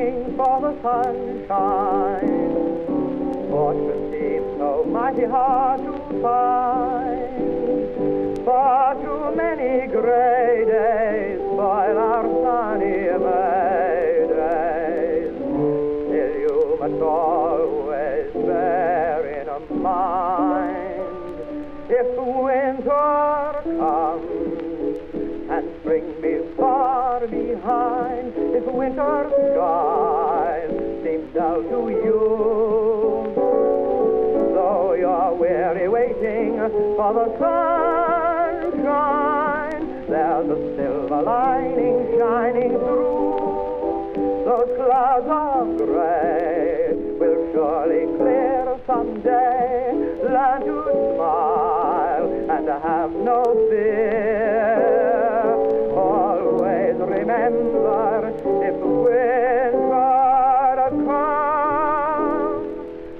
waiting for the sunshine. Fortune seems so mighty hard to find. Far too many gray days spoil our sunny May days. Still you must always bear in mind, if winter comes and spring be far behind, if winter skies seem dull to you, though you're weary waiting for the sunshine, there's a silver lining shining through. Those clouds of gray will surely clear someday. Learn to smile and to have no fear. Always remember, if winter comes,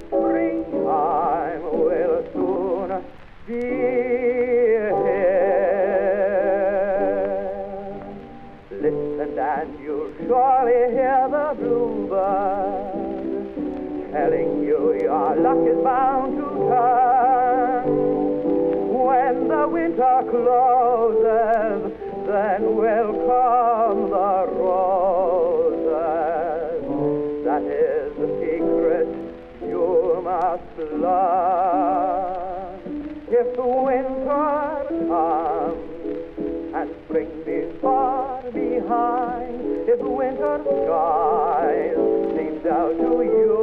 springtime will soon be here. Listen and you'll surely hear the bluebird telling you your luck is bound to turn. When the winter closes, then will come the roses. That is the secret you must learn. If winter comes and spring be far behind, if winter skies seem dull to you,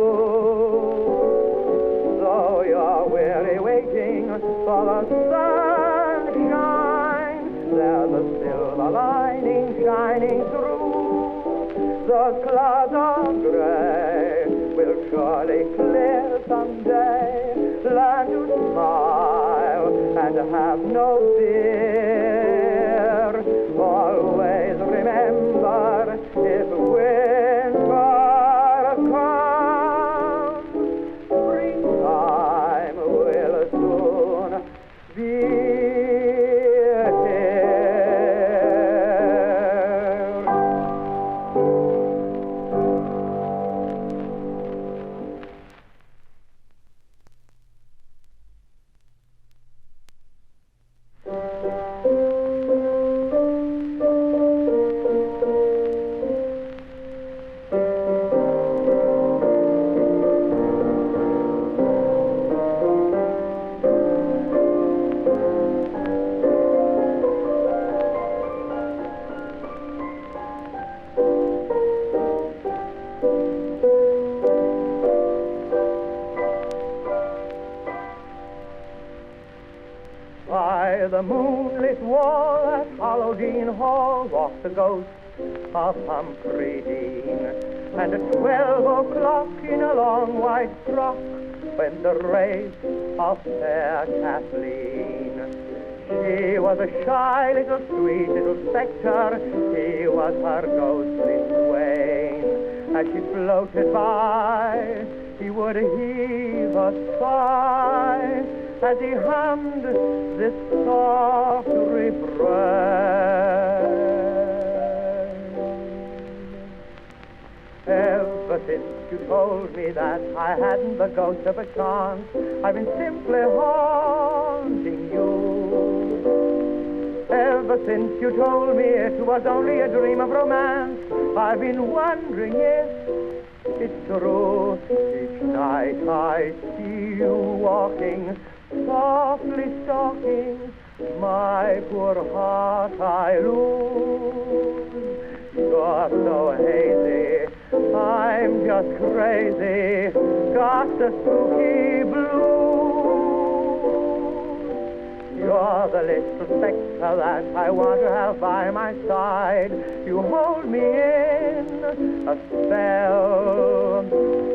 though you're weary waiting for the sunshine, there's a silver lining shining through. Those clouds of gray will surely clear someday. Learn to smile and have no fear. Always remember, if winter comes, springtime will soon be here. By the moonlit wall at Halloween Hall walked the ghost of Humphrey Dean. And at 12 o'clock in a long white frock went the wraith of fair Kathleen. She was a shy little sweet little spectre, he was her ghostly swain. As she floated by, he would heave a sigh as he hummed this soft refrain. Ever since you told me that I hadn't the ghost of a chance, I've been simply haunting you. Ever since you told me it was only a dream of romance, I've been wondering if it's true. Each night I see you walking, softly stalking my poor heart I lose. You're so hazy, I'm just crazy, got the spooky blues. You're the little spectre that I want to have by my side. You hold me in a spell.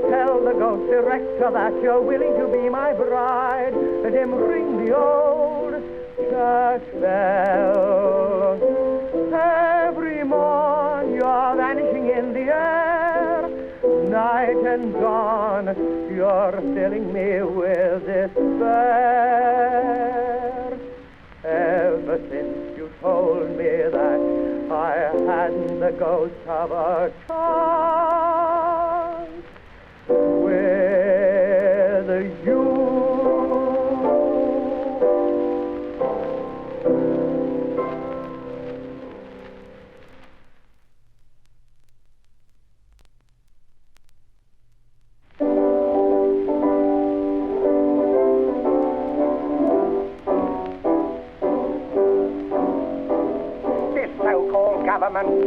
Tell the ghost director that you're willing to be my bride. Let him ring the old church bell. Every morn you're vanishing in the air. Night and dawn you're filling me with despair. Ever since you told me that I hadn't the ghost of a child, I've been simply haunting you. Ever since you told me it was only a dream of romance, I've been wondering if it's true. Each night I see you walking, softly stalking my poor heart I lose. You're the little spectre that I want to have by my side. You hold me in a spell. Tell the ghost director that you're willing to be my bride. Let him ring the old church bell. Every morn you're vanishing in the air. Night and dawn you're filling me with despair. Ever since you told me that I hadn't the ghost of a child,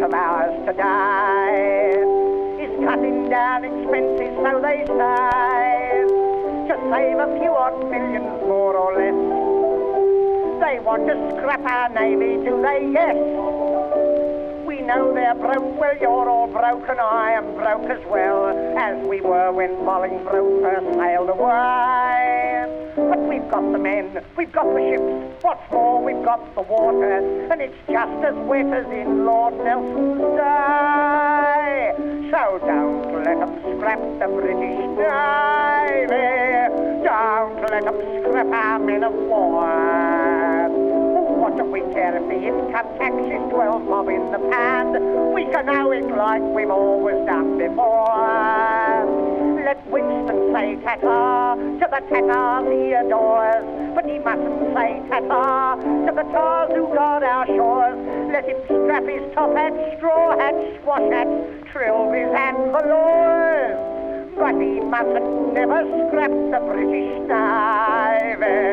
of ours today is cutting down expenses, so they say, to save a few odd millions more or less. They want to scrap our navy, do they? Yes. We know they're broke, well you're all broke and I am broke as well, as we were when Bolingbroke first sailed away. But we've got the men, we've got the ships, what's more we've got the water, and it's just as wet as in Lord Nelson's day. So don't let them scrap the British Navy, don't let them scrap our men of war. What do we care if the income tax is 12 bob in the pound? We can owe it like we've always done before. Let Winston say ta-ta to the tatars he adores, but he mustn't say ta-ta to the tars who guard our shores. Let him strap his top hat, straw hat, squash hat, trilbies and velours, but he mustn't never scrap the British Navy.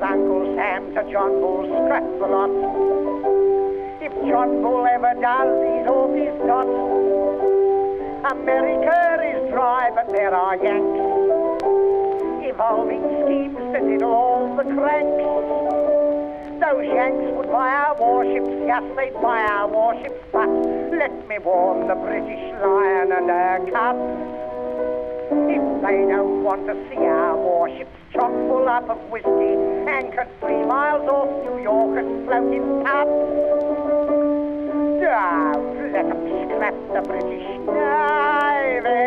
Uncle Sam to John Bull, scrap the lot. If John Bull ever does, he's off his dot. America is dry, but there are Yanks evolving schemes to diddle all the cranks. Those Yanks would buy our warships, yes, they'd buy our warships, but let me warn the British Lion and her cubs. If they don't want to see our warships chock full up of whiskey, anchored 3 miles off New York and floating pubs, don't let them scrap the British Navy,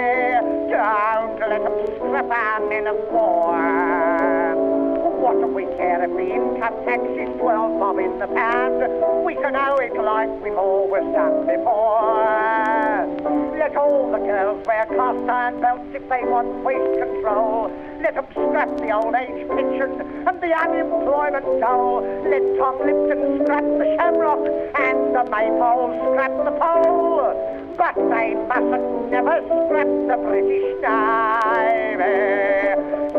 don't let them scrap our men of war. What do we care if the income tax is 12 bob in the pound? We can owe it like we've always done before. Let all the girls wear cast iron belts if they want waist control. Let them scrap the old age pension and the unemployment dole. Let Tom Lipton scrap the shamrock and the maypole scrap the pole. But they mustn't never scrap the British Navy.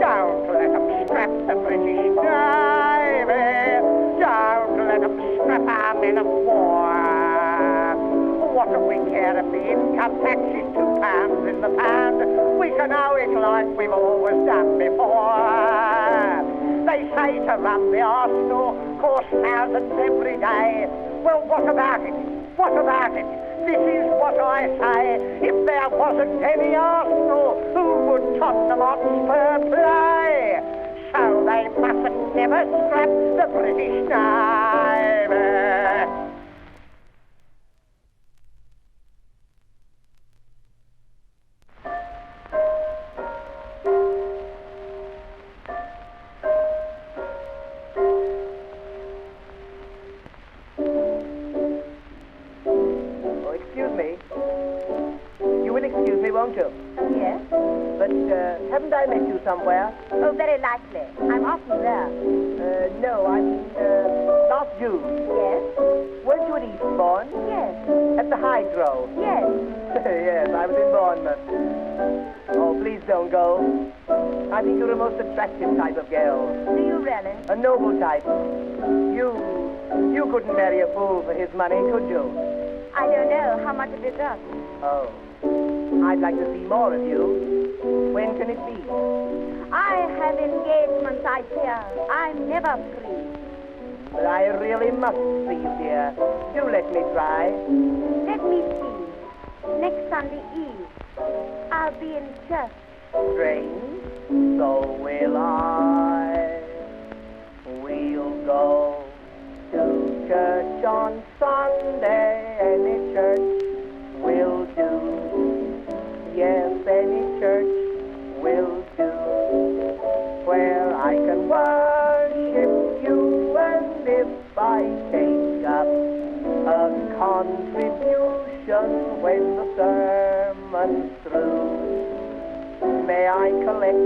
Don't let them scrap the British Navy. Don't let them scrap our men of war. What do we care if the income tax is £2 in the pound? We can owe it like we've always done before. They say to run the arsenal costs thousands every day. Well, what about it? What about it? This is what I say. If there wasn't any arsenal, who would Tottenham Hotspur play? So they mustn't never scrap the British Navy. Won't you? Yes? But haven't I met you somewhere? Oh, very likely. I'm often there. No, I mean, last June. Yes? Weren't you at Eastbourne? Yes. At the Hydro? Yes. Yes, I was in Bournemouth. Oh, please don't go. I think you're a most attractive type of girl. Do you really? A noble type. You couldn't marry a fool for his money, could you? I don't know. How much of it does? Oh. I'd like to see more of you. When can it be? I have engagements, I fear. I'm never free. But I really must see you, dear. Do let me try. Let me see. Next Sunday Eve, I'll be in church. Strange, so will I. We'll go to church on Sunday. Any church will do. Yes, any church will do, where I can worship you, and if I take up a contribution when the sermon's through, may I collect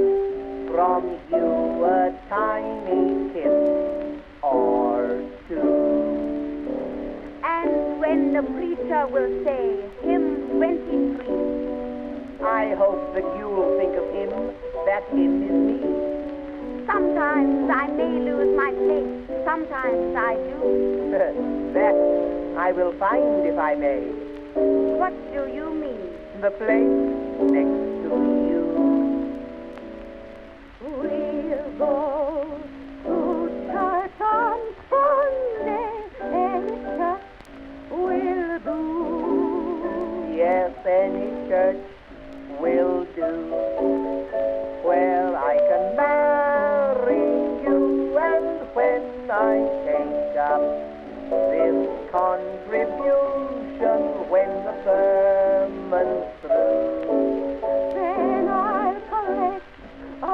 from you a tiny kiss or two. And when the preacher will say, hymn 23, I I hope that you'll think of him, that him is me. Sometimes I may lose my place. Sometimes I do. That I will find if I may. What do you mean? The place next to you. We'll go to church on Sunday. Any church will do. Yes, any church will do. Where I can marry you, and when I take up this contribution, when the sermon's through, Then I'll collect a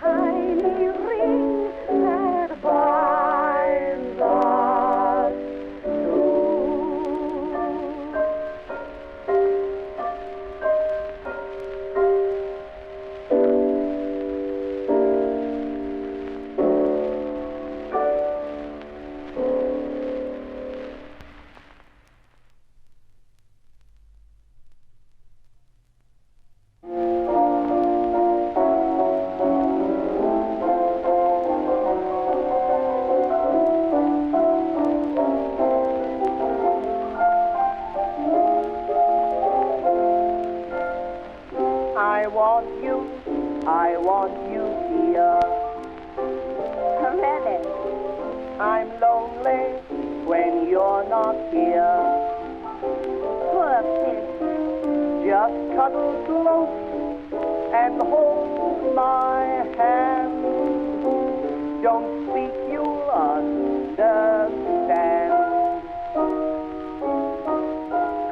tiny ring that binds us two. I want you here. Really? I'm lonely when you're not here. Poor fish. Just cuddle close and hold my hand. Don't speak, you'll understand.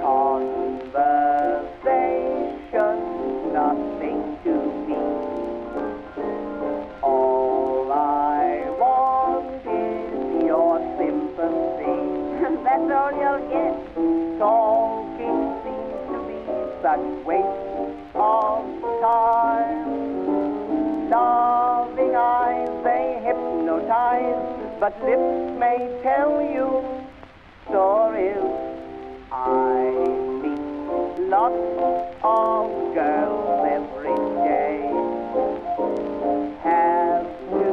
Conversation, nothing to me. All I want is your sympathy. That's all you'll get. Talking seems to be such waste of time. Loving eyes, they hypnotize, but lips may tell you stories. I meet lots of girls every day. Have to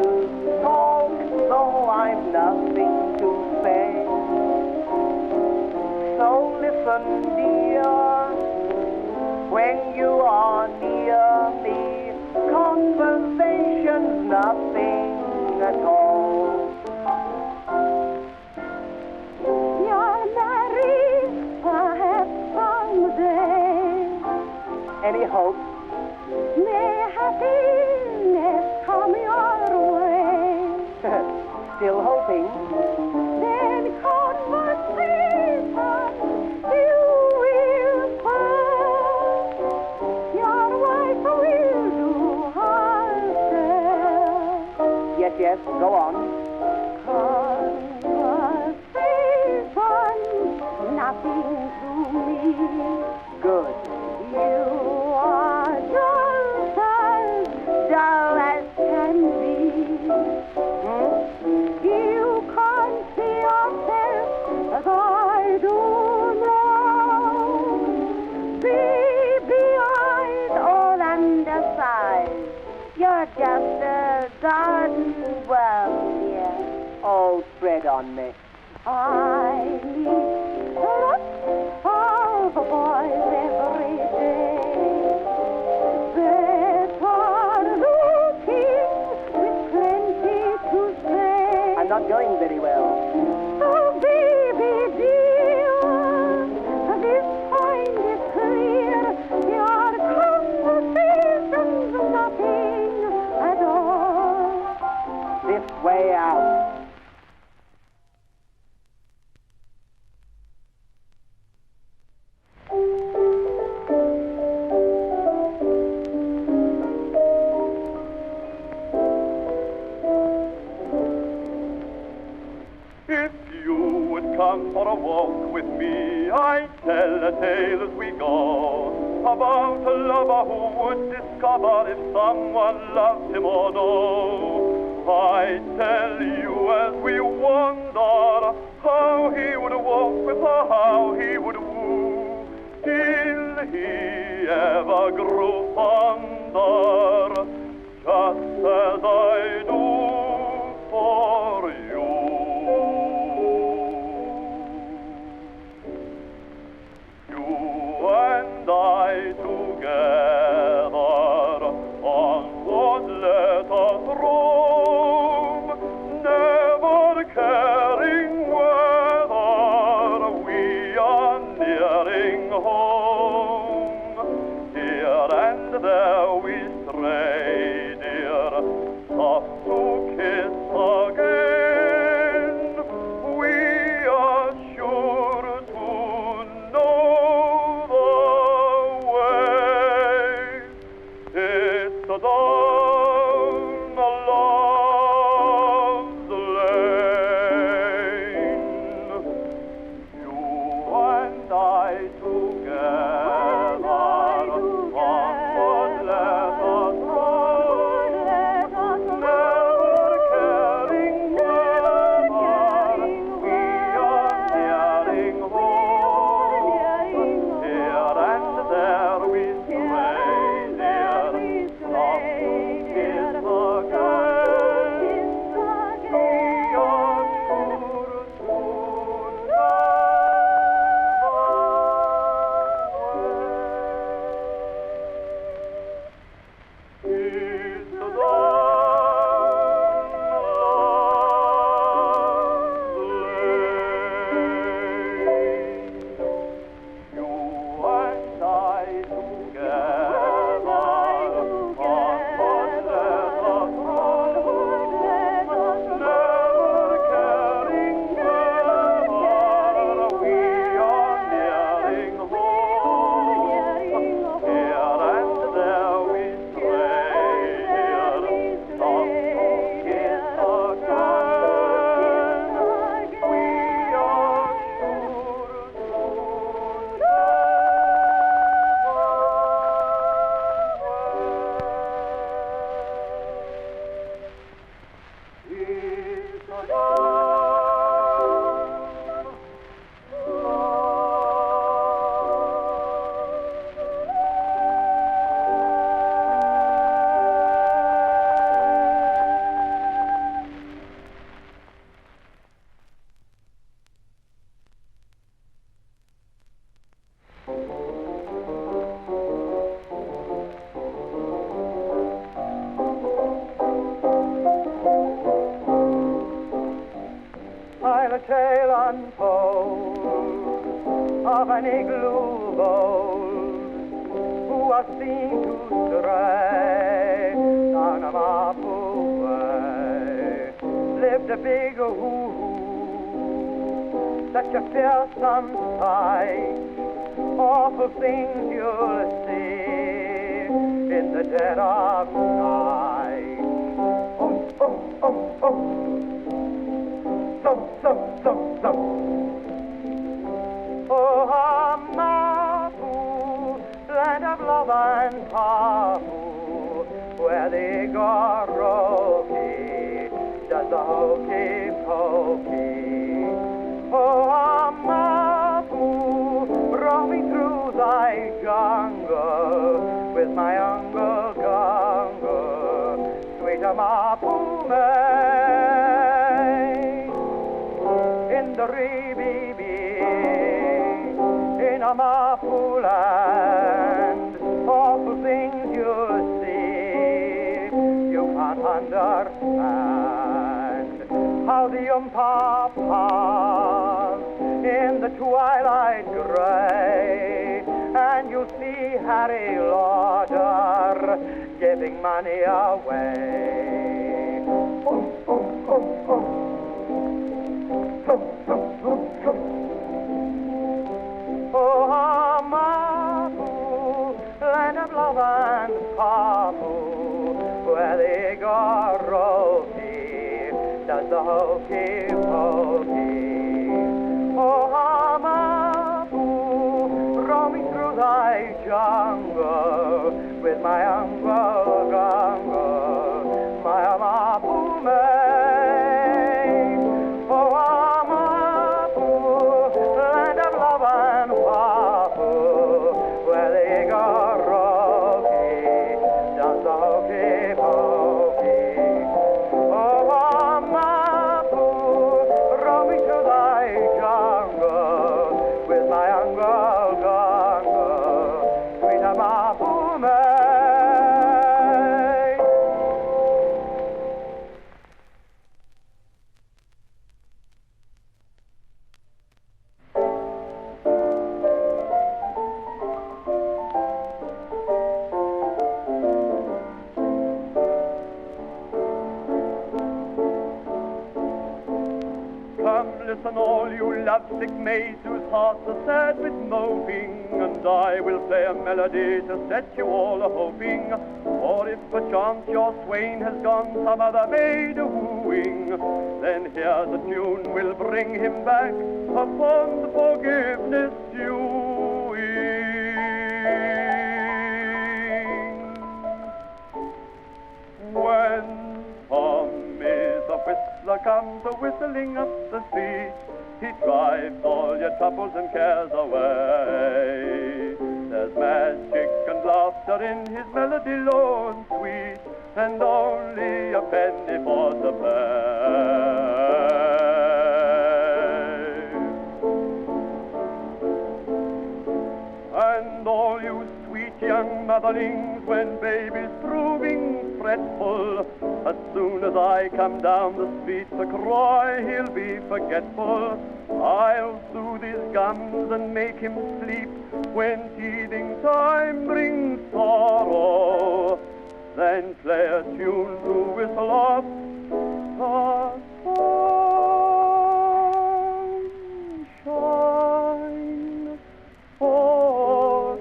talk, though I've nothing to say. So listen, dear, when you are near me, conversation's nothing at all. You're married, perhaps someday. Any hope? May happiness come your way. Still hoping. Then conversation you will find. Your wife will do her share. Yes, go on. Conversation, nothing to me. Good. You are just as dull as can be. You can't see yourself as I do now. Baby-eyed, all undersized. You're just a garden worm, dear. Oh, tread on me. I meet lots of boys every day. Better looking with plenty to say. I'm not going very well. Oh, baby dear, this point is clear. Your conversation's nothing at all. This way out. If you would come for a walk with me, I'd tell a tale as we go about a lover who would discover if someone loved him or no. I'd tell you as we wander how he would walk with her, how he would woo, till he ever grew fonder, just as I do for you. You and I together onward let us roam, never caring whether we are nearing home. Here and there we stray, dear, soft to kiss again. We are sure to know the way. It's down the love's lane. You and I together, onward let us run, never caring whether we are nearing home. Here and there we stray, dear, soft to kiss again. We are sure to know the way. It's down the love's lane. You and I together, onward let us run, never caring whether we are nearing home. Here and there we stray, dear, soft to kiss again. We are sure to I'll a tale untold of an igloo bold who was seen to stray down Amapu way. Lived a big hoo-hoo, such a fearsome sight, awful things you'll see in the dead of night. Oh, oh, oh, oh. Oh, Amapu, land of love and Papu, where the Goroki does the hokey pokey. Oh, Amapu, roaming through thy jungle with my uncle Gunga, sweet Amapu maid. In the Ribibi, in Amapu land, awful things you'll see, you can't understand. How the pass in the twilight gray, and you'll see Harry Lauder giving money away. Oh, oh, oh, oh. Oh, Amapu, land of love and Papu, where the Goroki does the hokey pokey. Oh, Amapu, roaming through thy jungle with my uncle Gunga, my Amapu maid. Oh, Amapu, land of love and Papu, where the Goroki listen, all you lovesick maids whose hearts are sad with moping, and I will play a melody to set you all a-hoping. For if perchance your swain has gone some other maid a-wooing, then here's a tune will bring him back upon the forgiveness due. When Tommy the whistler comes a-whistling up the street, he drives all your troubles and cares away. There's magic and laughter in his melody low and sweet, and only a penny for to pay. And all you sweet young motherlings, when baby's proving fretful, as soon as I come down the street to cry, he'll be forgetful. I'll soothe his gums and make him sleep when teething time brings sorrow. Then play a tune to whistle off sunshine for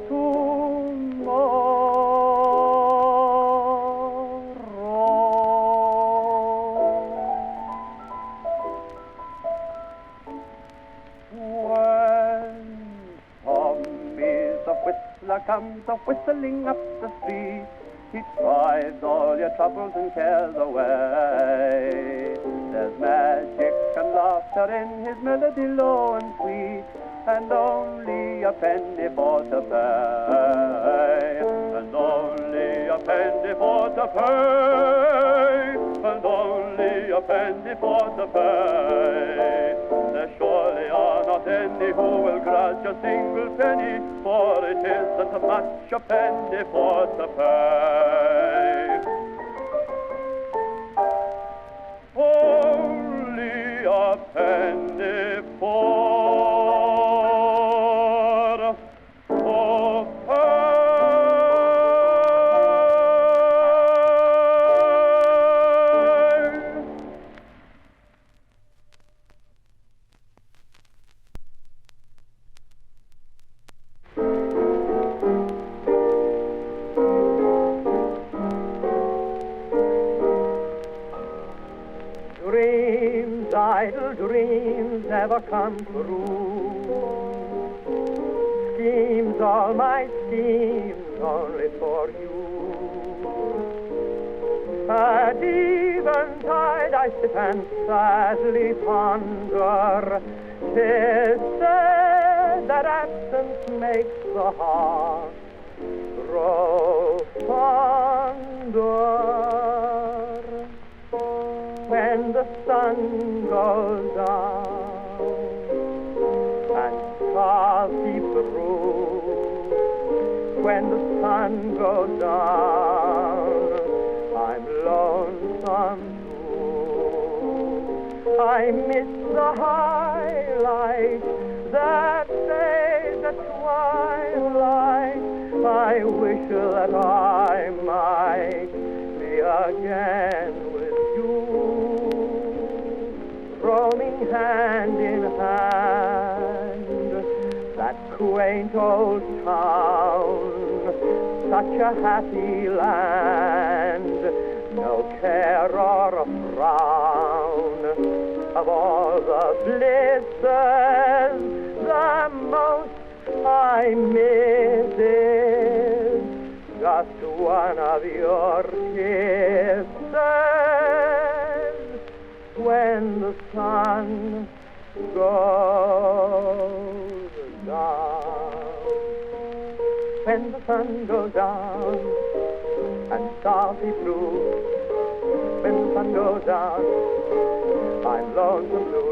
comes a-whistling up the street, he drives all your troubles and cares away. There's magic and laughter in his melody low and sweet, and only a penny for to pay, and only a penny for to pay, and only a penny for to pay. There surely are not any who will grudge a single penny, for it isn't much a penny for to pay. Only a penny for idle dreams never come true. Schemes, all my schemes, only for you. At eventide I sit and sadly ponder. 'Tis said that absence makes the heart grow fonder. When the sun goes down and stars peep through, when the sun goes down, I'm lonesome too. I miss the highlight that fades at twilight. I wish that I might be again with you, roaming hand in hand, that quaint old town, such a happy land, no care or a frown. Of all the blisses, the most I miss is just one of your kisses. When the sun goes down, when the sun goes down and stars see through, when the sun goes down, I'm lonesome blue.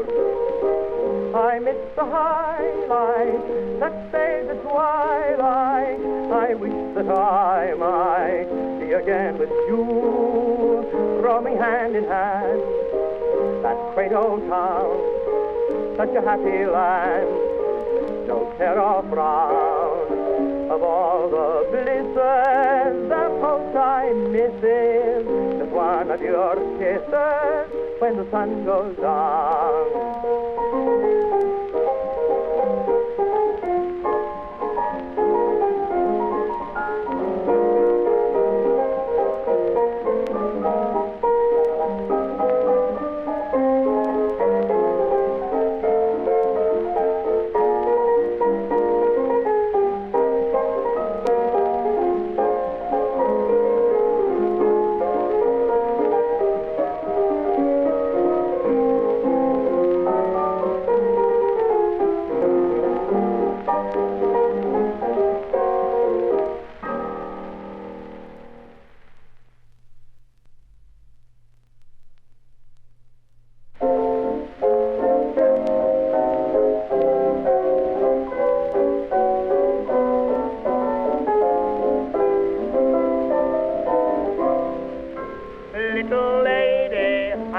I miss the highlight that fades at twilight. I wish that I might be again with you, roaming hand in hand, that quaint old town, such a happy land, no care or frown. Of all the blisses, the most I miss is just one of your kisses when the sun goes down.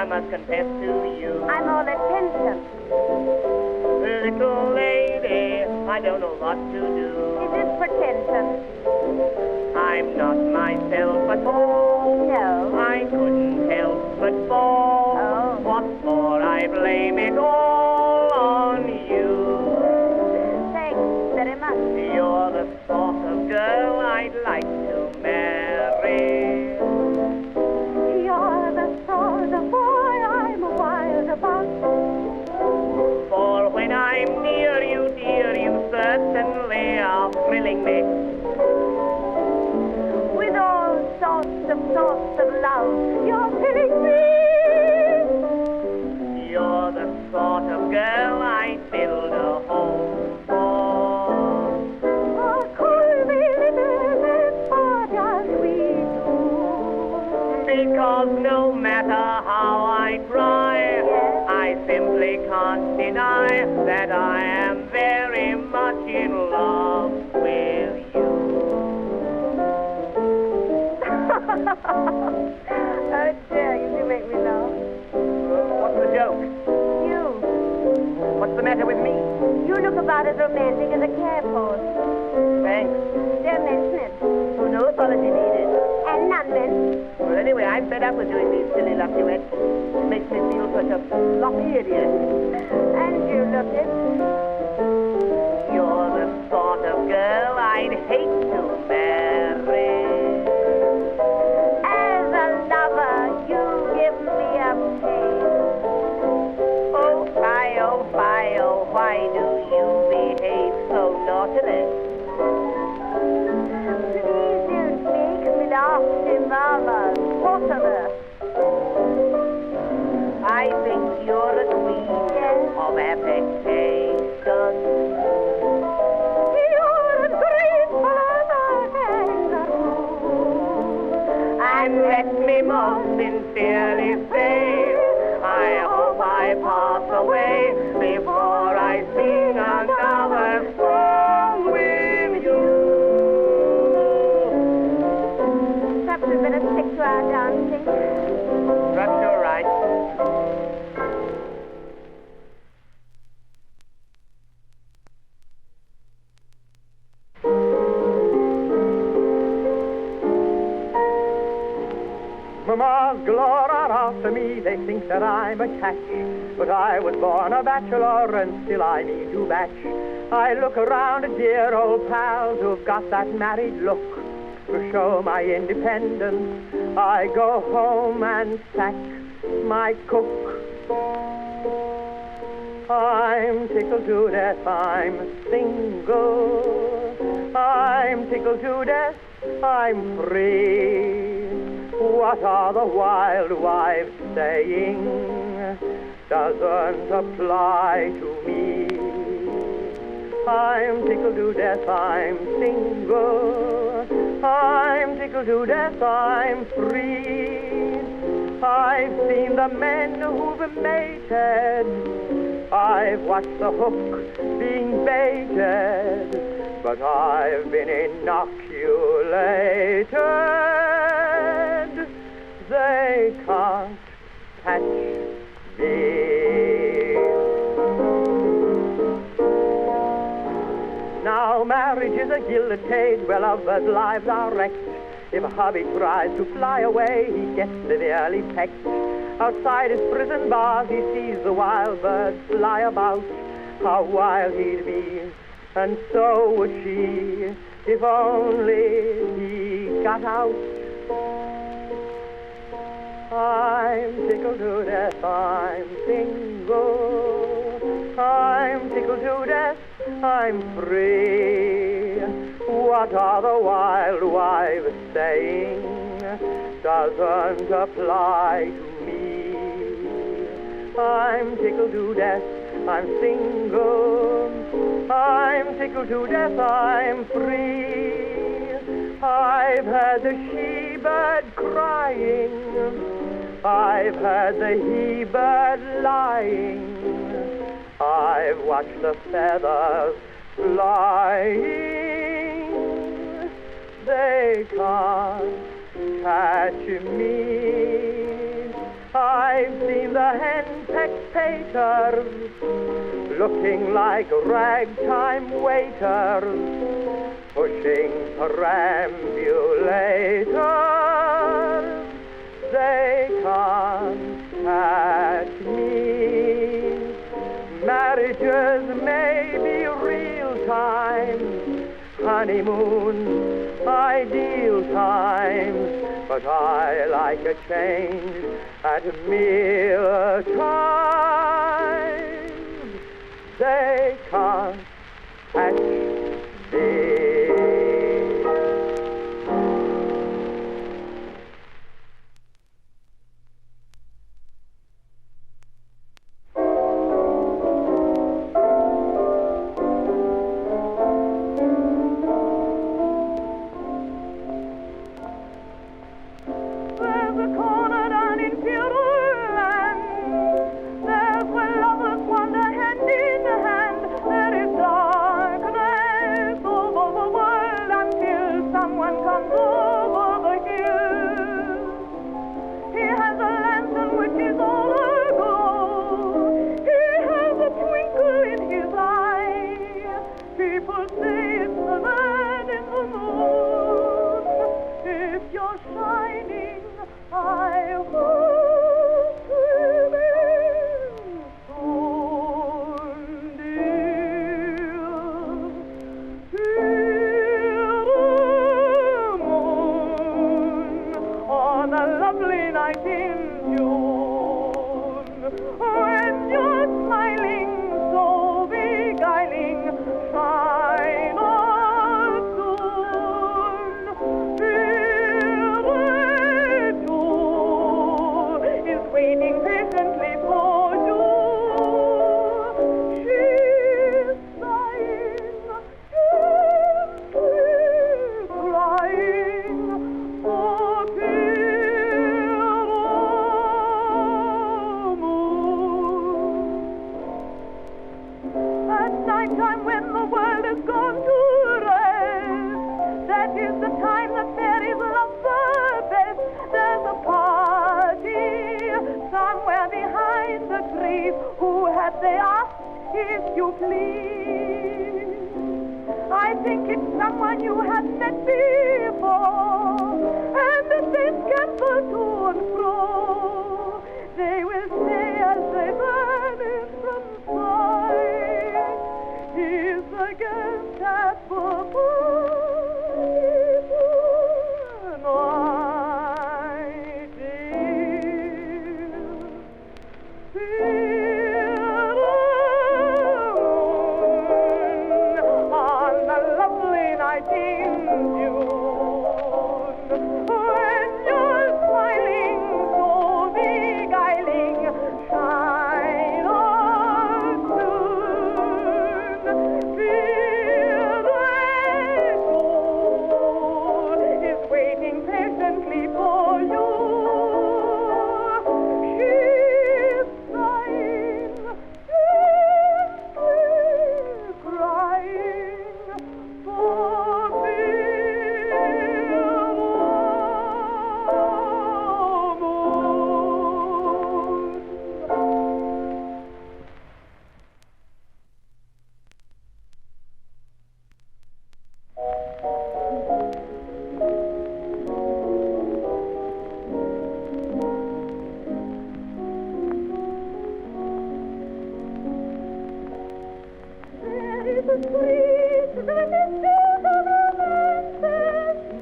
must confess to you. I'm all attention. Little lady, I don't know what to do. Is this pretension? I'm not myself at all. No. I couldn't help but fall. Oh. What for? I blame it all on you. Thanks very much. You're the sort of girl I'd like to marry. You're the sort of boy I'm wild about. For when I'm near you, dear, you certainly are thrilling me. With all sorts of love, you're filling me. You're the sort of girl I'd build a home for. Oh, could we live as hard as we do? Because no matter how I try, I simply can't deny that I am very much in love with you. Oh dear, you do make me laugh. What's the joke? You. What's the matter with me? You look about as romantic as a care post. Thanks. Don't mention it. Oh, no apology needed. And none meant. Well, anyway, I'm fed up with doing these silly love duets. It makes me feel such a floppy idiot. And you look it. You're the sort of girl I'd hate to marry. As a lover, you give me a pain. Oh, fie, oh, why do you behave so naughtily? Please don't make me laugh, Mama. What on earth? I think you're a queen of affectation. You're as graceful as a kangaroo. And let me most sincerely say, I hope I pass away before I sing another song with you. Perhaps we'd better stick to our dancing. Perhaps you're right. Mama's glore are after me, they think that I'm a catch. But I was born a bachelor and still I mean to batch. I look around at dear old pals who've got that married look. To show my independence, I go home and sack my cook. I'm tickled to death, I'm single. I'm tickled to death, I'm free. What are the wild wives saying doesn't apply to me. I'm tickled to death, I'm single. I'm tickled to death, I'm free. I've seen the men who've mated. I've watched the hook being baited. But I've been inoculated. They can't catch me. Now marriage is a gilded cage where lovers' lives are wrecked. If a hubby tries to fly away, he gets severely pecked. Outside his prison bars, he sees the wild birds fly about. How wild he'd be, and so would she, if only he got out. I'm tickled to death, I'm single. I'm tickled to death, I'm free. What are the wild wives saying doesn't apply to me. I'm tickled to death, I'm single. I'm tickled to death, I'm free. I've heard the she-bird crying. I've heard the he-bird lying. I've watched the feathers flying. They can't catch me. I I've seen the henpecked paters looking like ragtime waiters, pushing perambulators. They can't catch me. Marriages may be real time, honeymoon, ideal times, but I like a change at meal times. They can't catch me.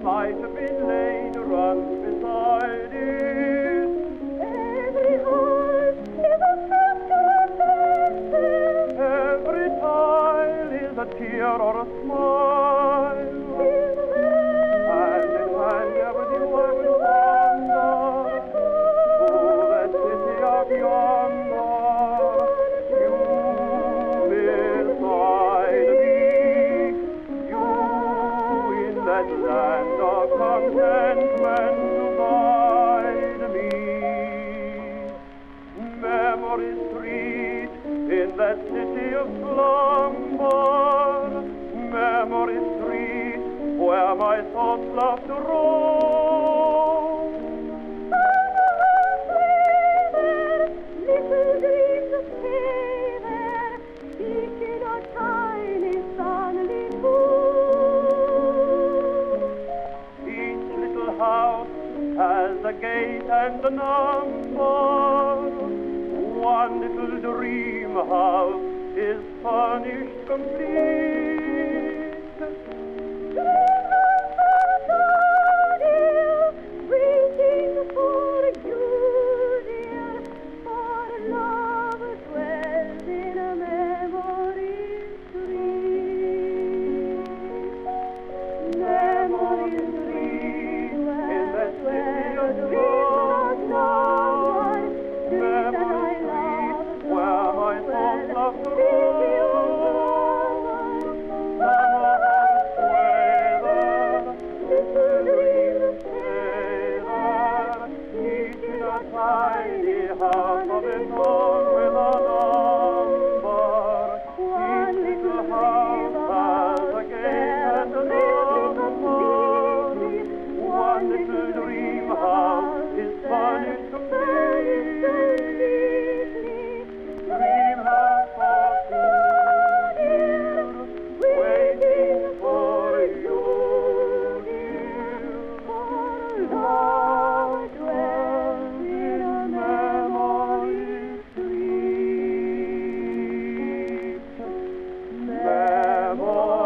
Might have been laid run beside it. Every heart is a picture. Every tile is a tear or a smile. And in hand every one will wander to the city of yonder. You beside me, you in that land of contentment to guide me. Memory Street in that city of slumber. Memory Street where my thoughts love to roam. the gate and the number. One little dream house is furnished complete. Waiting for you, dear, for love dwells in a memory street. Memory street, where the dreams of someone, street that I love, where my thoughts love to city of little dreams each in a tiny house of its own with a number. Each little house has a gate and a number. One little dream house is furnished completely. Dream house for two, waiting for you, dear, for love dwells in a memory street. Memory street.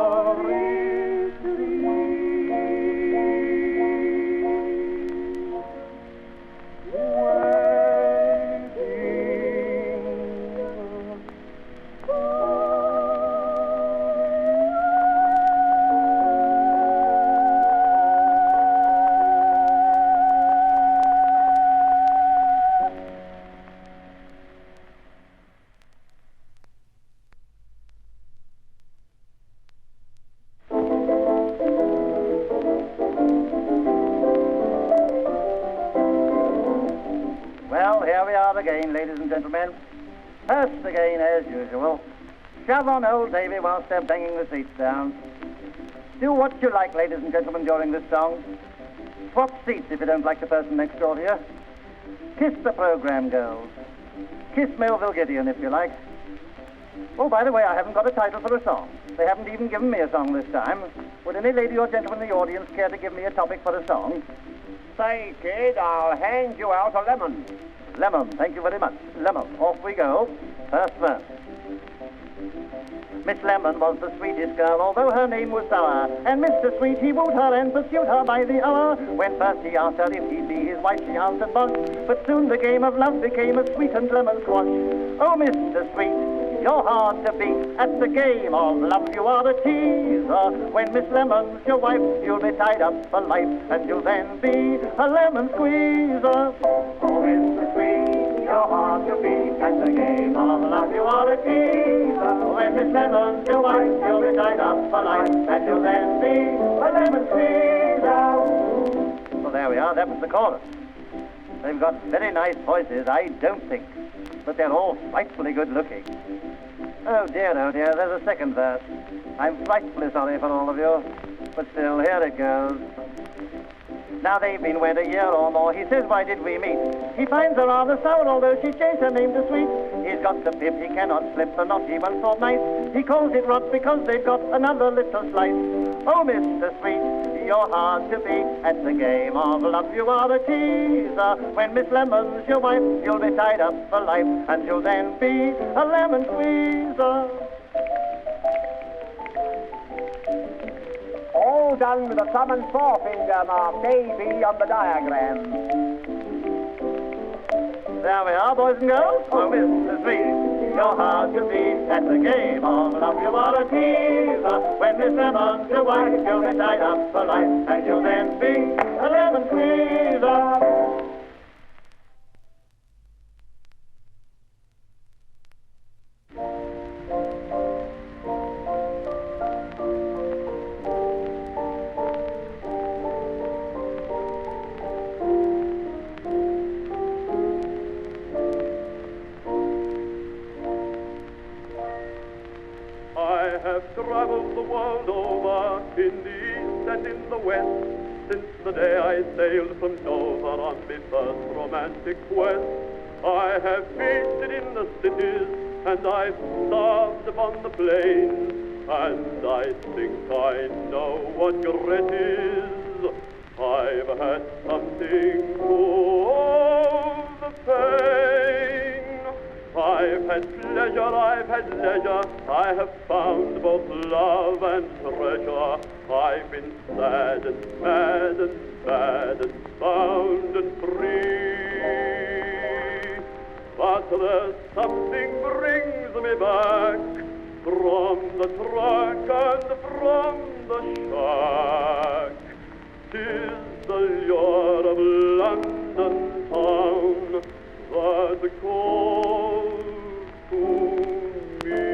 Well, here we are again, ladies and gentlemen. First again, as usual. Shove on old Davy whilst they're banging the seats down. Do what you like, ladies and gentlemen, during this song. Swap seats if you don't like the person next door to you. Kiss the program girls. Kiss Melville Gideon if you like. Oh, by the way, I haven't got a title for a song. They haven't even given me a song this time. Would any lady or gentleman in the audience care to give me a topic for a song? Say, kid, I'll hand you out a lemon. Lemon, thank you very much. Lemon, off we go. First verse. Miss Lemon was the sweetest girl, although her name was Sour. And Mr. Sweet, he wooed her and pursued her by the hour. When first he asked her if he'd be his wife, she answered bosh. But soon the game of love became a sweet and lemon squash. Oh, Mr. Sweet, you're hard to beat. At the game of love, you are a teaser. When Miss Lemon's your wife, you'll be tied up for life, and you'll then be a lemon squeezer. Oh, Mr. Sweet, you're hard to beat. At the game of love, you are a teaser. When Miss Lemon's your wife, you'll be tied up for life, and you'll then be a lemon squeezer. Well, there we are. That was the chorus. They've got very nice voices, I don't think, but they're all frightfully good looking. Oh dear, there's a second verse. I'm frightfully sorry for all of you, but still, here it goes. Now they've been wed a year or more. He says, why did we meet? He finds her rather sour, although she changed her name to Sweet. He's got the pip, he cannot slip the knot he once thought nice. He calls it rot because they've got another little slice. Oh, Mr. Sweet, you're hard to beat. At the game of love, you are a teaser. When Miss Lemon's your wife, you'll be tied up for life, and you'll then be a lemon squeezer. All done with a thumb and forefinger marked A-B on the diagram. There we are, boys and girls. Oh, Mr. Sweet, you're hard to beat. At the game of love, you are a teaser. When Miss Lemon's your wife, you'll be tied up for life, and you'll then be a lemon squeezer. I have traveled the world over, in the east and in the west, since the day I sailed from Dover on my first romantic quest. I have feasted in the cities, and I've starved upon the plains, and I think I know what grit is. I've had something of the pain. I've had pleasure, I've had leisure, I have found both love and treasure. I've been sad and mad and bad and bound and free. But there's something brings me back from the truck and from the shack. 'Tis the lure of London town that calls to me.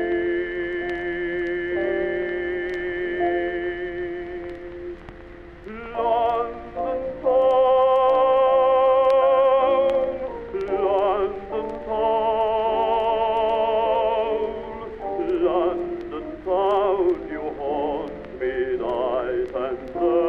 London town, London town, London town, you haunt me night and day.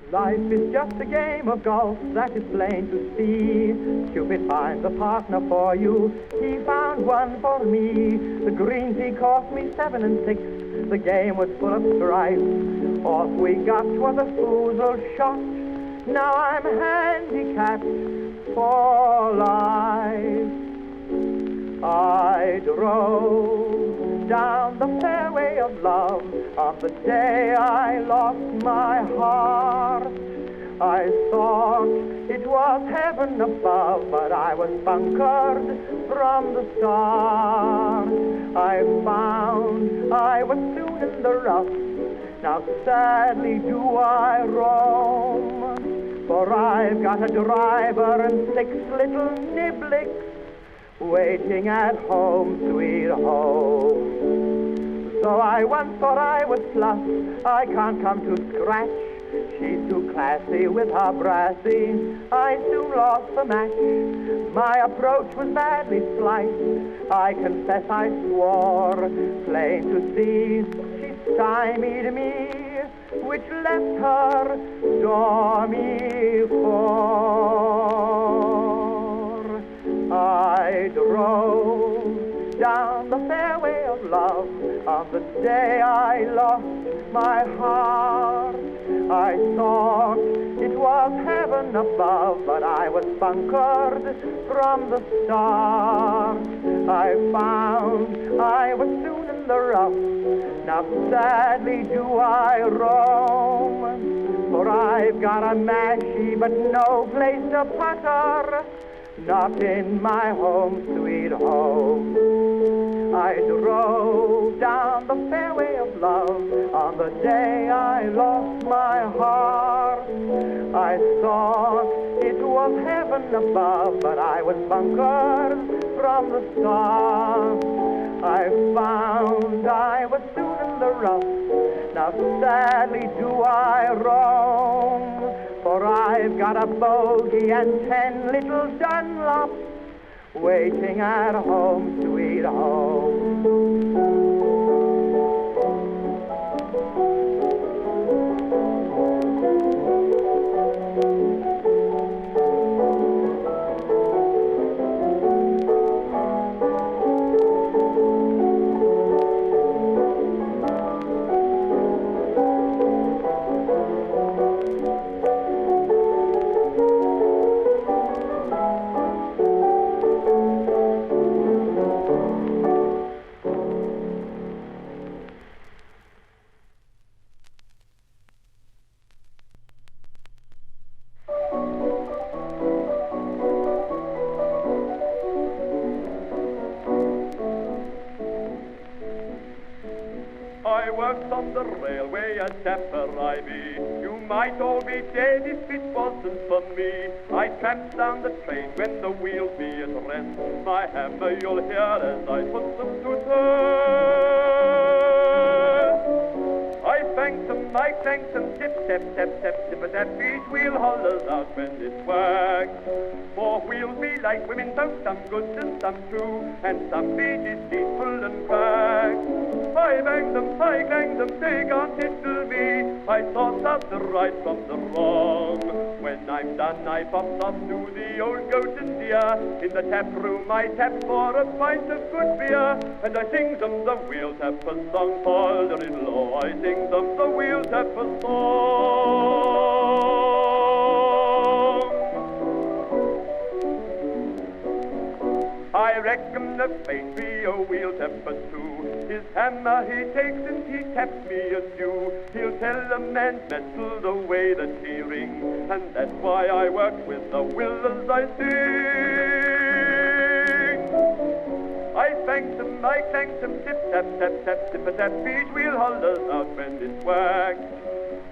Life is just a game of golf, that is plain to see. Cupid finds a partner for you, he found one for me. The greens he cost me 7 and 6, the game was full of strife. All we got was a foozle shot, now I'm handicapped for life. I drove down the fairway of love on the day I lost my heart. I thought it was heaven above, but I was bunkered from the start. I found I was soon in the rough, now sadly do I roam. For I've got a driver and 6 little niblicks waiting at home, sweet home. So I once thought I was plus, I can't come to scratch. She's too classy with her brassy, I soon lost the match. My approach was badly sliced, I confess I swore. Plain to see, she stymied me, which left her stormy for. I drove down the fairway of love on the day I lost my heart. I thought it was heaven above, but I was bunkered from the start. I found I was soon in the rough, now sadly do I roam. For I've got a mashie, but no place to putter, not in my home, sweet home. I drove down the fairway of love on the day I lost my heart. I thought it was heaven above, but I was bunkered from the start. I found I was soon in the rough, now sadly do I roam. For I've got a bogey and 10 little Dunlops waiting at home, sweet home. I worked on the railway at Tapper Ivy. You might all be dead if it wasn't for me. I tramped down the train when the wheels be at rest. My hammer you'll hear as I put them to test. I thanked them, I thanked them, tip, tap, tap, tap, tip-a-tap. Each wheel hollers out when it works. For wheels be like women, both some good and some true, and some be deceitful and crack. I banged them, I clanged them, they can't tickle me. I sort out the right from the wrong. When I'm done, I pops off to the old goat and deer. In the tap room, I tap for a pint of good beer, and I sing them the wheel tapper song. Father-in-law, I sing them the wheel tapper song. I reckon the fate be a wheel tapper too. His hammer he takes and he taps me a few. He'll tell a man's metal the way that he rings, and that's why I work with the will as I sing. I thank them, I thank them, tip tap tap tap tip a tap. Each wheel hollers out when it's whacked.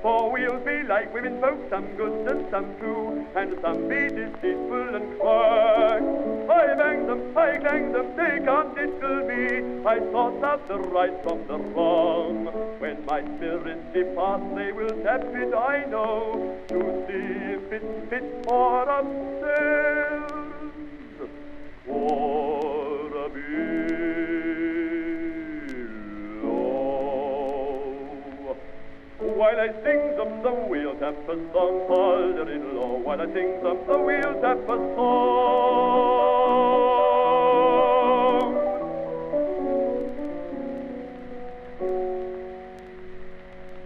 For wheels be like women folk, some good and some true, and some be deceitful and quack. I bang them, I clang them, they can't tickle me. I sort out the right from the wrong. When my spirits depart, they will tap it, I know, to see if it's fit for upstairs or a while I sing them the wheel tapper song, father-in-law, while I sing them the wheel tapper song.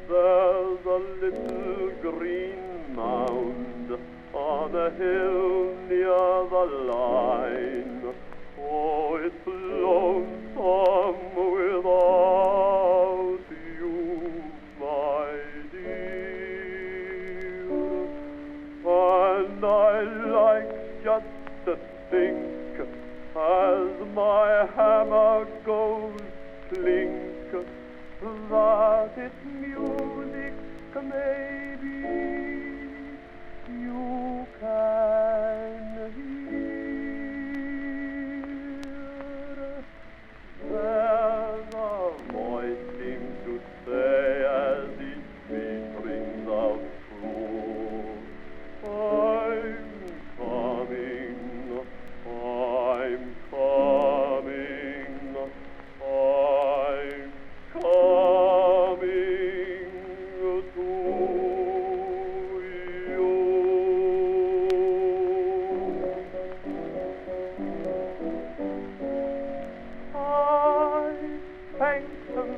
There's a little green mound on a hill near the line. Oh, it's lonesome without you, my dear, and I like just to think as my hammer goes clink that it's music maybe you can hear. There's a voice seems to say as each beat rings out true, I'm coming, I'm coming, I'm coming to you. I thanked them,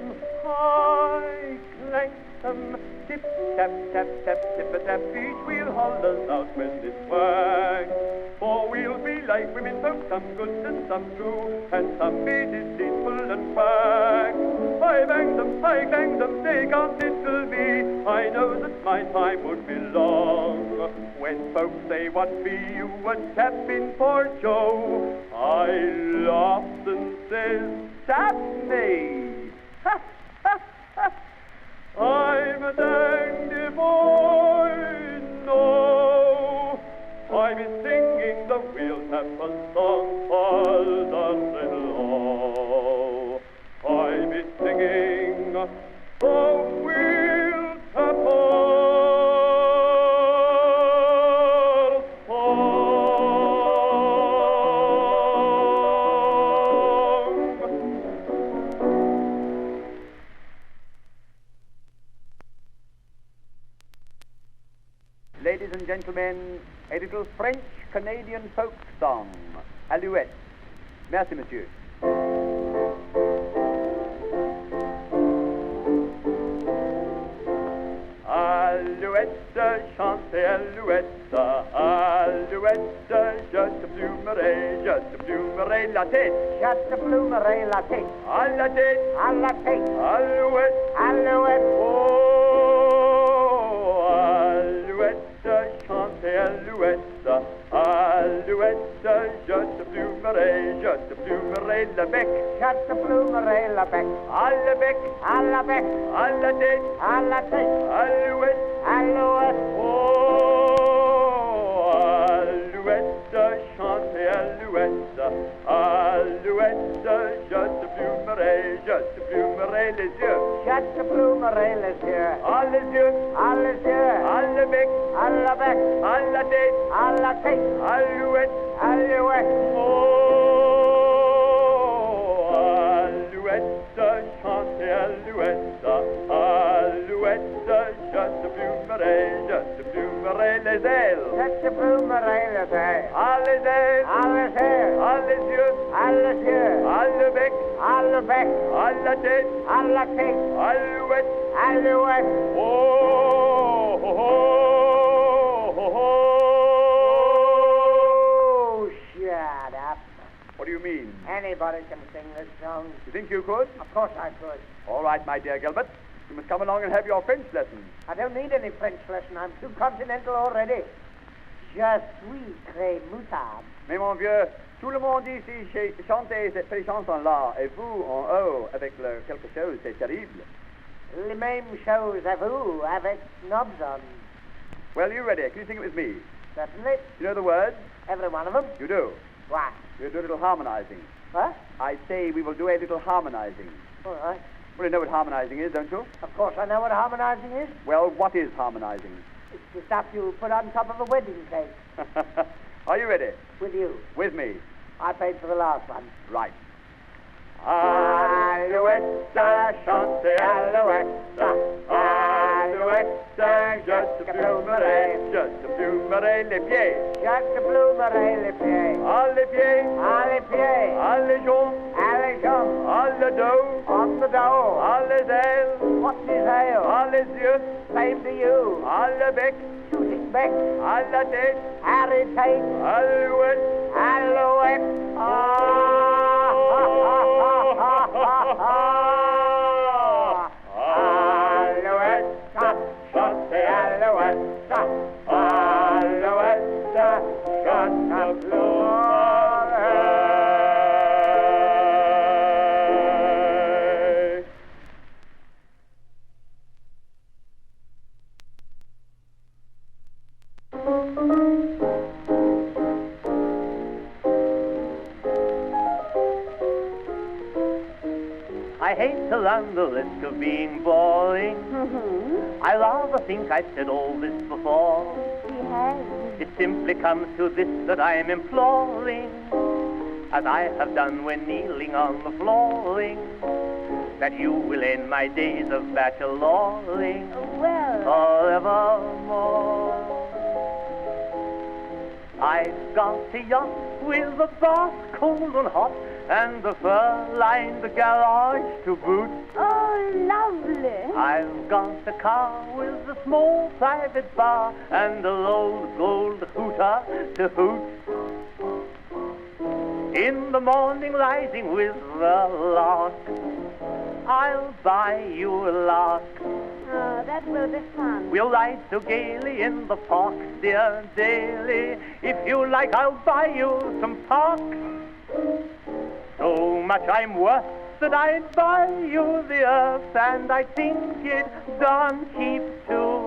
I clanked them, tip tap tap tap tip a tap. Each wheel hollers out when it's whacked. For wheels be like women folk, some good and some true, and some be deceitful and quack. I bang them, I clang them, they can't tickle me. I know that my time would be long. When folks say, what be you a tapping for, Joe? I laughs and says, tap me. Ha, ha, ha. I'm a danged if I know. I be singing the wheel tapper song, father-in-law. I be singing the wheel tapper song. gentlemen, a little French-Canadian folk song, Alouette. Merci, monsieur. Alouette, chantez Alouette, Alouette, je te plumerai la tête. Je te plumerai la tête. À la tête, À la tête. Alouette, Alouette. oh, Alouette, chantez Alouette, Alouette, je te plumerai le bec. Je te plumerai la bec. À le bec, À la bec. à la tête, À la tête. Alouette, Alouette. oh, Alouette, chantez Alouette, Alouette, je te plumerai les yeux. Je te plumerai les yeux. À les yeux, À les yeux. à le bec, À la bec. à la tête, À la tête. Alouette, Alouette. oh, Alouette, chantez Alouette, Alouette, je te plumerai les ailes. Je te plumerai les yeux. À les ailes, À les yeux. à les yeux, À les yeux. à le bec, À le bec. à la tête, À la tête. Alouette, Alouette. oh, oh, oh, oh, oh. Oh, shut up. What do you mean? Anybody can sing this song. You think you could? Of course I could. All right, my dear Gilbert. You must come along and have your French lesson. I don't need any French lesson. I'm too continental already. Je suis très moutarde. Mais mon vieux, tout le monde ici chante ces chansons-là, et vous, en haut, avec quelque chose, c'est terrible. Les mêmes choses à vous, avec knobs on. Well, you ready? Can you sing it with me? Certainly. You know the words? Every one of them. You do. Why? We'll do a little harmonizing. What? I say we will do a little harmonizing. All right. Well, you know what harmonizing is, don't you? Of course I know what harmonizing is. Well, what is harmonizing? It's the stuff you put on top of a wedding cake. Are you ready? With you. With me. I paid for the last one. Right. Alouette, chantez Alouette, Alouette, je te plumerai les pieds. Je te plumerai les pieds. À les pieds. À les pieds. À les jambes. À les jambes. À le dos. On the door. À les ailes. What's his ale? À les yeux. Same to you. À le bec. Shooting back. À la tête. Harry Tate. Alouette. Alouette. Alouette, chantez Alouette, Alouette, chante I hate to run the risk of being boring. I rather think I've said all this before. He has. It simply comes to this that I am imploring, as I have done when kneeling on the flooring, that you will end my days of bacheloring Well, forevermore. I've got a yacht with a bath cold and hot, and the fur-lined garage to boot. oh, lovely. I've got a car with a small private bar and a old gold hooter to hoot. In the morning rising with the lark, I'll buy you a lark. Oh, that will be fun. We'll ride so gaily in the park, dear, daily. If you like, I'll buy you some parks. So much I'm worth that I'd buy you the earth, and I think it darn cheap too.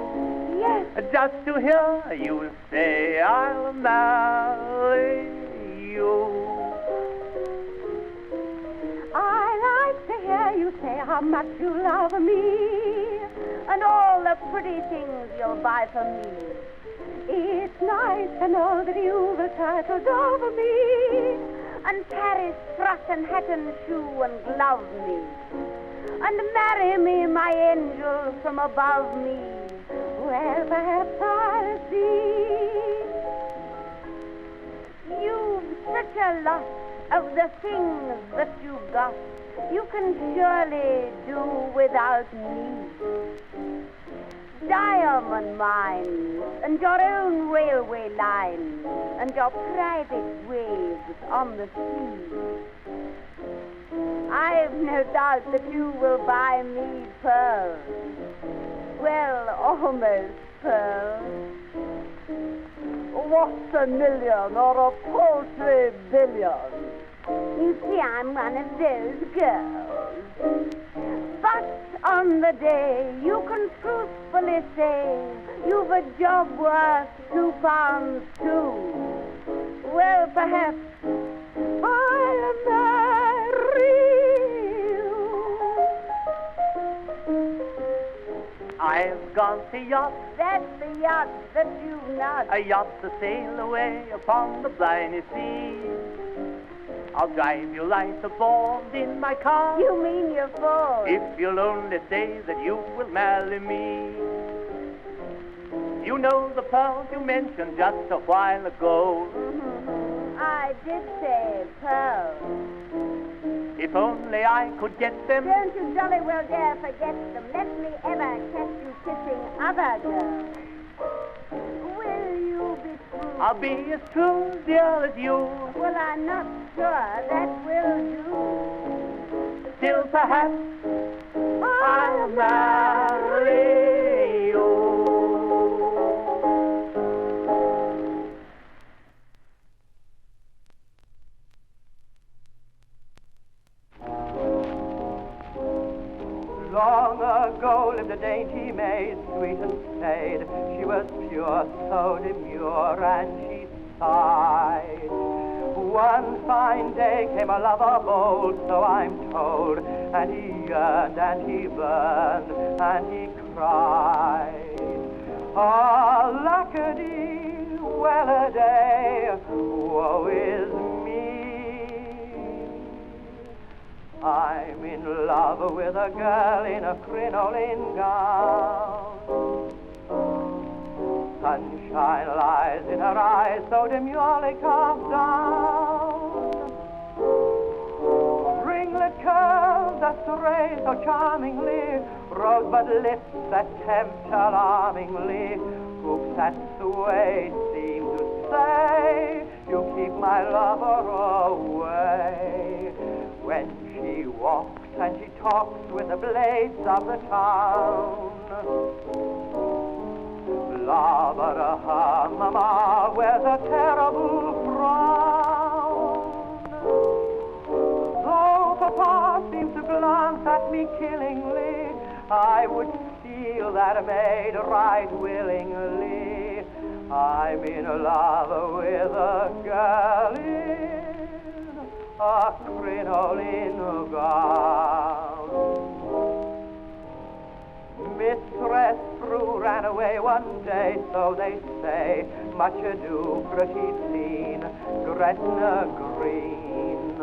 Yes. Just to hear you say I'll marry you. I like to hear you say how much you love me, and all the pretty things you'll buy for me. It's nice to know that you will try to love me, and carry strut and hat and shoe and glove me, and marry me, my angel, from above me. Well, perhaps I'll see. You've such a lot of the things that you've got. You can surely do without me. Diamond mines and your own railway lines and your private waves on the sea. I've no doubt that you will buy me pearls. Well, almost pearls. What's a million or a paltry billion? You see, I'm one of those girls. But on the day you can truthfully say you've a job worth £2 too. Well, perhaps I'll marry you. I've got a yacht. That's the yacht that you've not. A yacht to sail away upon the briny sea. I'll drive you right aboard in my car. You mean you're full? If you'll only say that you will marry me. You know the pearls you mentioned just a while ago. I did say pearls. If only I could get them. Don't you jolly well dare forget them. Let me ever catch you kissing other girls. Will you be true? I'll be as true, dear, as you. Well, I'm not sure that will do. Still, perhaps I'll marry you. Long ago lived a dainty maid, sweet and staid. She was pure, so demure, and she sighed. One fine day came a lover bold, so I'm told, and he yearned, and he burned, and he cried. Ah, Lacquer Lady, well a day, woe is me. I'm in love with a girl in a crinoline gown. Sunshine lies in her eyes, so demurely cast down. Ringlet curls that stray so charmingly, rosebud lips that tempt alarmingly, hoops that sway seem to say, you keep my lover away. When she walks and she talks with the blades of the town, Lover, Mama wears a terrible frown. Though Papa seems to glance at me killingly, I would steal that maid right willingly. I'm in love with a girl in a crinoline gown. Mistress Prue ran away one day, so they say. Much ado, pretty scene, Gretna Green.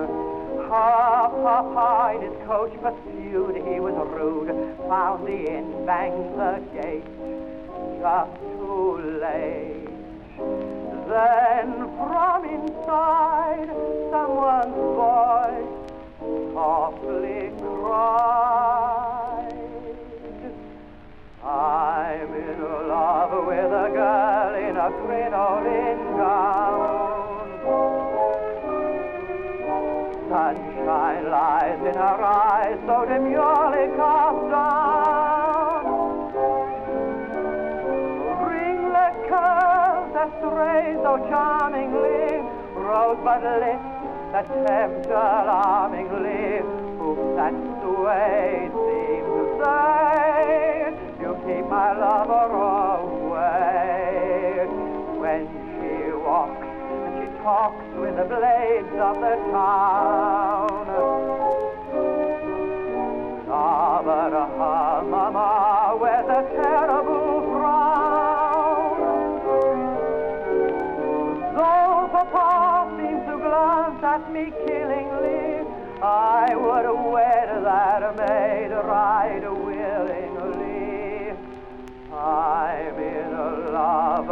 Papa in his coach pursued, he was rude, found the inn, banged the gate, just too late. Then from inside, someone's voice softly cried, I'm in love with a girl in a crinoline gown. Sunshine lies in her eyes, so demurely cast down. Ringlet curls that stray so charmingly, rosebud lips that tempt alarmingly, hoops that sway seem to say, you keep my lover away. When she walks and she talks with the blades of the town, Lover, Mama wears a terrible frown. Though Papa seems to glance at me killingly, I would wed that maid right willingly. I'm in love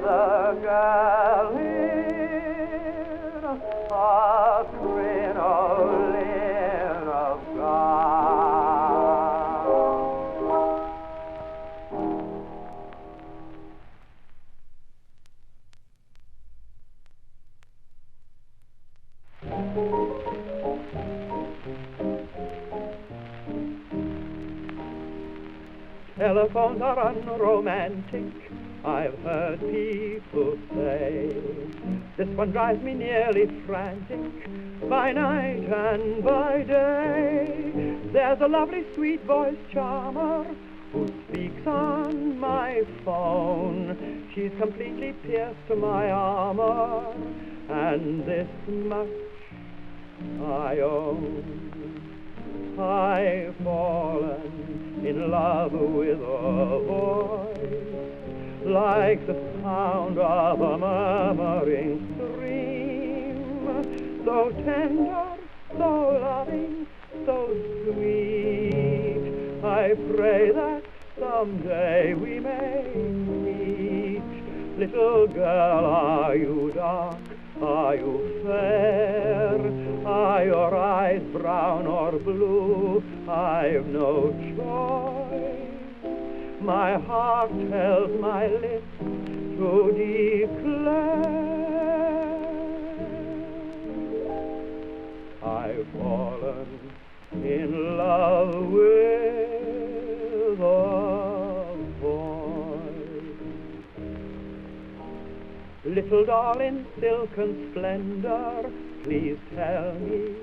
the girl in a crinoline of gown. Telephones are unromantic, I've heard people say. This one drives me nearly frantic, by night and by day. There's a lovely sweet-voiced charmer who speaks on my phone. She's completely pierced my armor, and this much I own. I've fallen in love with a voice like the sound of a murmuring stream, so tender, so loving, so sweet. I pray that someday we may meet. Little girl, are you dark? Are you fair? Are your eyes brown or blue? I've no choice. My heart tells my lips to declare I've fallen in love with a boy. Little doll in silken splendor, please tell me,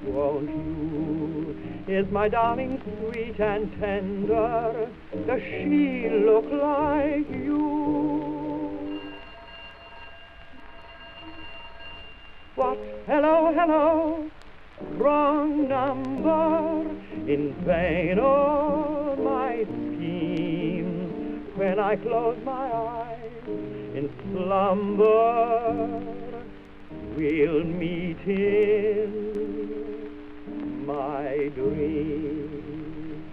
won't you? Is my darling sweet and tender? Does she look like you? What? Hello, hello, wrong number. In vain all my schemes. When I close my eyes in slumber, we'll meet in my dream.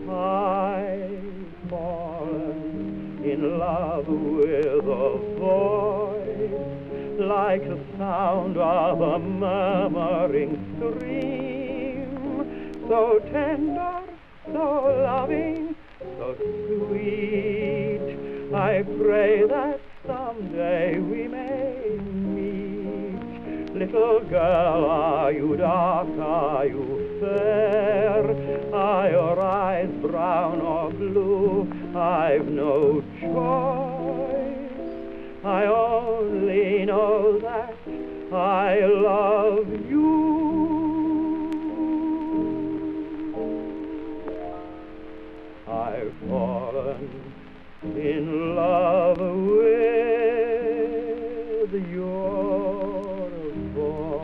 I've fallen in love with a voice like the sound of a murmuring stream, so tender, so loving, so sweet. I pray that someday we may meet. Little girl, are you dark, are you fair? Are your eyes brown or blue? I've no choice. I only know that I love you. I've fallen in love with your voice.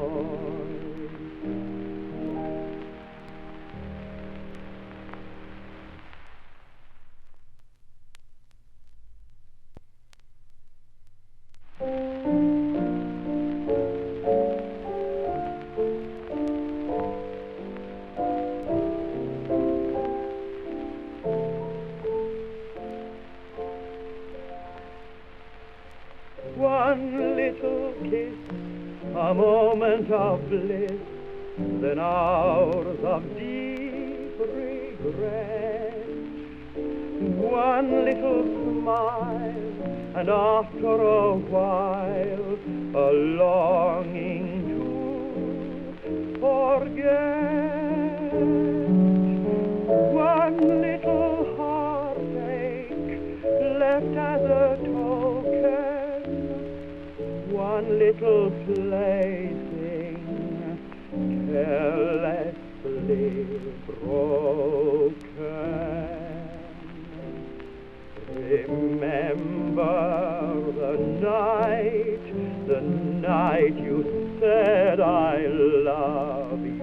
One little kiss, a moment of bliss, then hours of deep regret. One little smile, and after a while, a longing to forget. One little heartache, left as a token, one little plaything, carelessly broken. Remember the night you said I love you.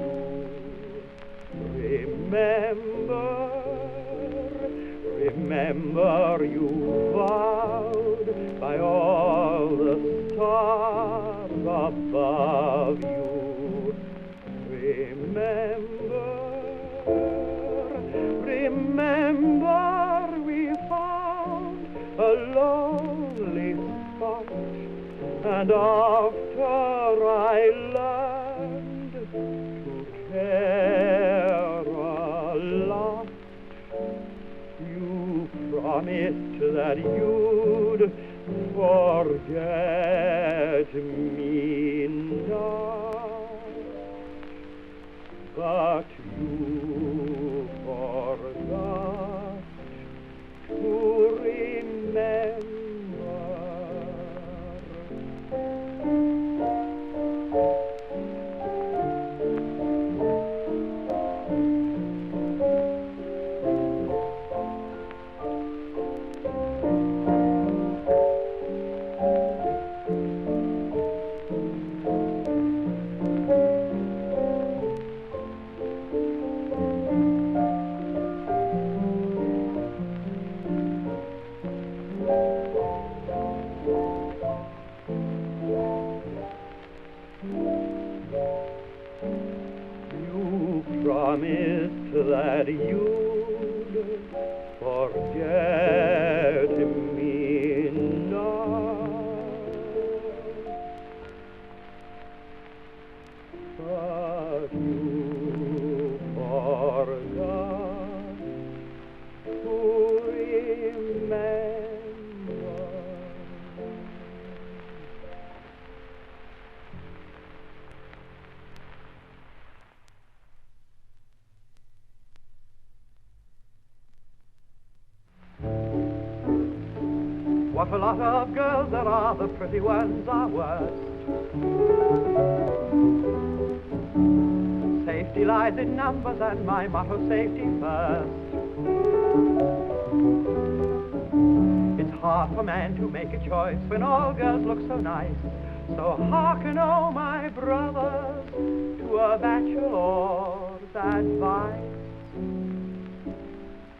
Remember you vowed by all the stars above you. Remember we found a lonely to care a lot. You promised that you'd forget me not, but you forgot to remember. Promised that you'd forget me not, but you forgot to remember. What a lot of girls there are, the pretty ones are worst. Safety lies in numbers and my motto, safety first. It's hard for man to make a choice when all girls look so nice. So hearken, oh my brothers, to a bachelor's advice.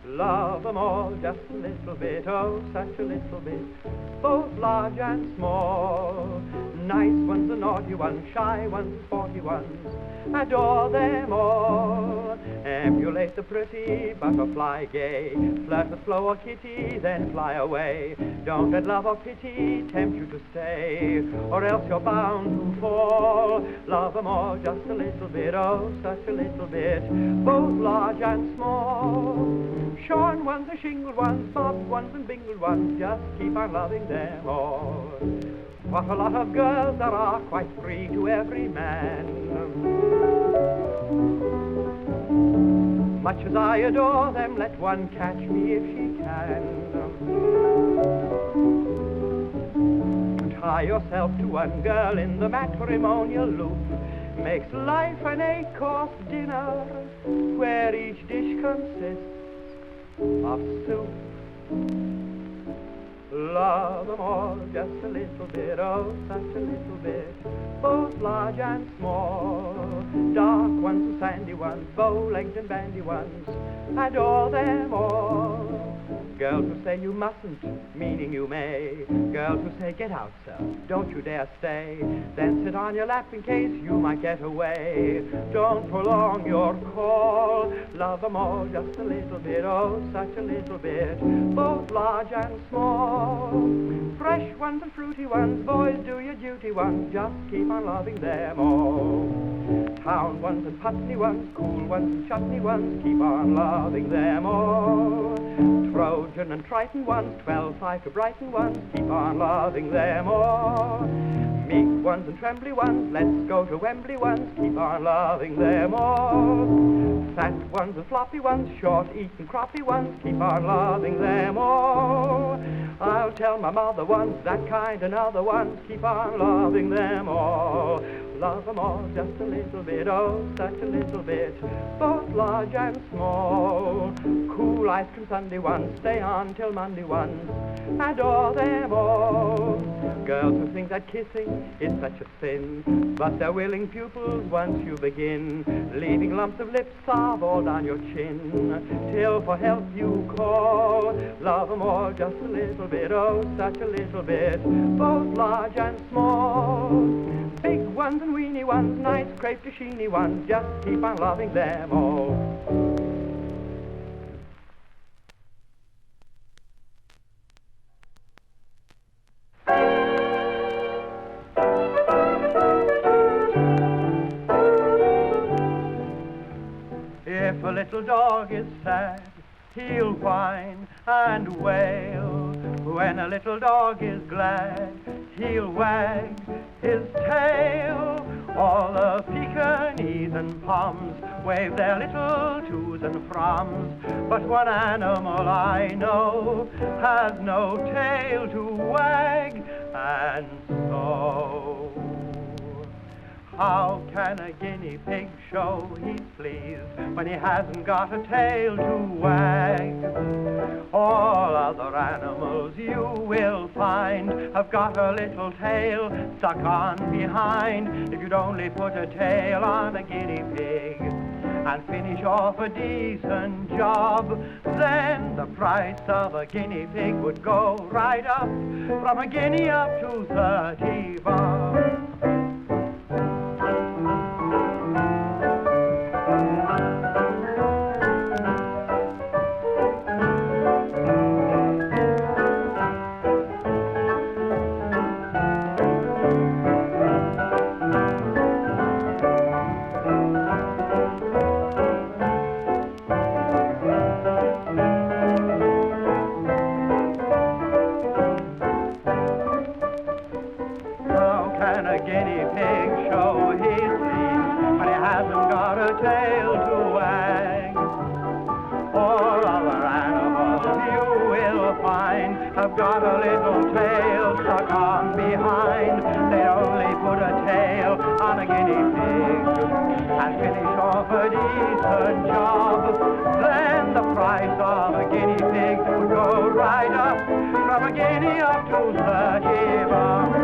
Love them all just a little bit, oh, such a little bit, both large and small. Nice ones and naughty ones, shy ones and sporty ones, adore them all. Emulate the pretty butterfly gay, flirt with Flo or Kitty, then fly away. Don't let love or pity tempt you to stay, or else you're bound to fall. Love them all just a little bit, oh, such a little bit, both large and small. Shorn ones and shingled ones, bobbed ones and bingled ones, just keep on loving them all. What a lot of girls there are, quite free to every man. Much as I adore them, let one catch me if she can. Tie yourself to one girl in the matrimonial loop. Makes life an 8-course dinner, where each dish consists of soup. Love them all just a little bit, oh, such a little bit, both large and small. Dark ones and sandy ones, bow-legged and bandy ones, adore them all. Girls who say you mustn't, meaning you may. Girls who say, get out, sir, don't you dare stay. Then sit on your lap in case you might get away. Don't prolong your call. Love them all just a little bit, oh, such a little bit, both large and small. Fresh ones and fruity ones, boys, do your duty ones, just keep on loving them all. Town ones and putney ones, cool ones and chutney ones, keep on loving them all. Trojan and Triton ones, 12-5 to Brighton ones, keep on loving them all. Meek ones and trembly ones, let's go to Wembley ones, keep on loving them all. Fat ones and floppy ones, short eaten croppy ones, keep on loving them all. I'll tell my mother ones, that kind and other ones, keep on loving them all. Love them all just a little bit, oh, such a little bit, both large and small. Cool ice cream Sunday ones, stay on till Monday ones, adore them all. Girls who think that kissing is such a sin, but they're willing pupils once you begin, leaving lumps of lip salve all down your chin, till for help you call. Love them all just a little bit, oh, such a little bit, both large and small. Big ones and weeny ones, nice crepe to sheeny ones, just keep on loving them all. If a little dog is sad, he'll whine and wail. When a little dog is glad, he'll wag his tail. All the Pekingese and Poms wave their little to's and froms, but one animal I know has no tail to wag, and so how can a guinea pig show he's pleased when he hasn't got a tail to wag? All other animals you will find have got a little tail stuck on behind. If you'd only put a tail on a guinea pig and finish off a decent job, then the price of a guinea pig would go right up, from a guinea up to 30 bob. Have got a little tail stuck on behind. They only put a tail on a guinea pig and finish off a decent job. Then the price of a guinea pig would go right up, from a guinea up to 30 bob.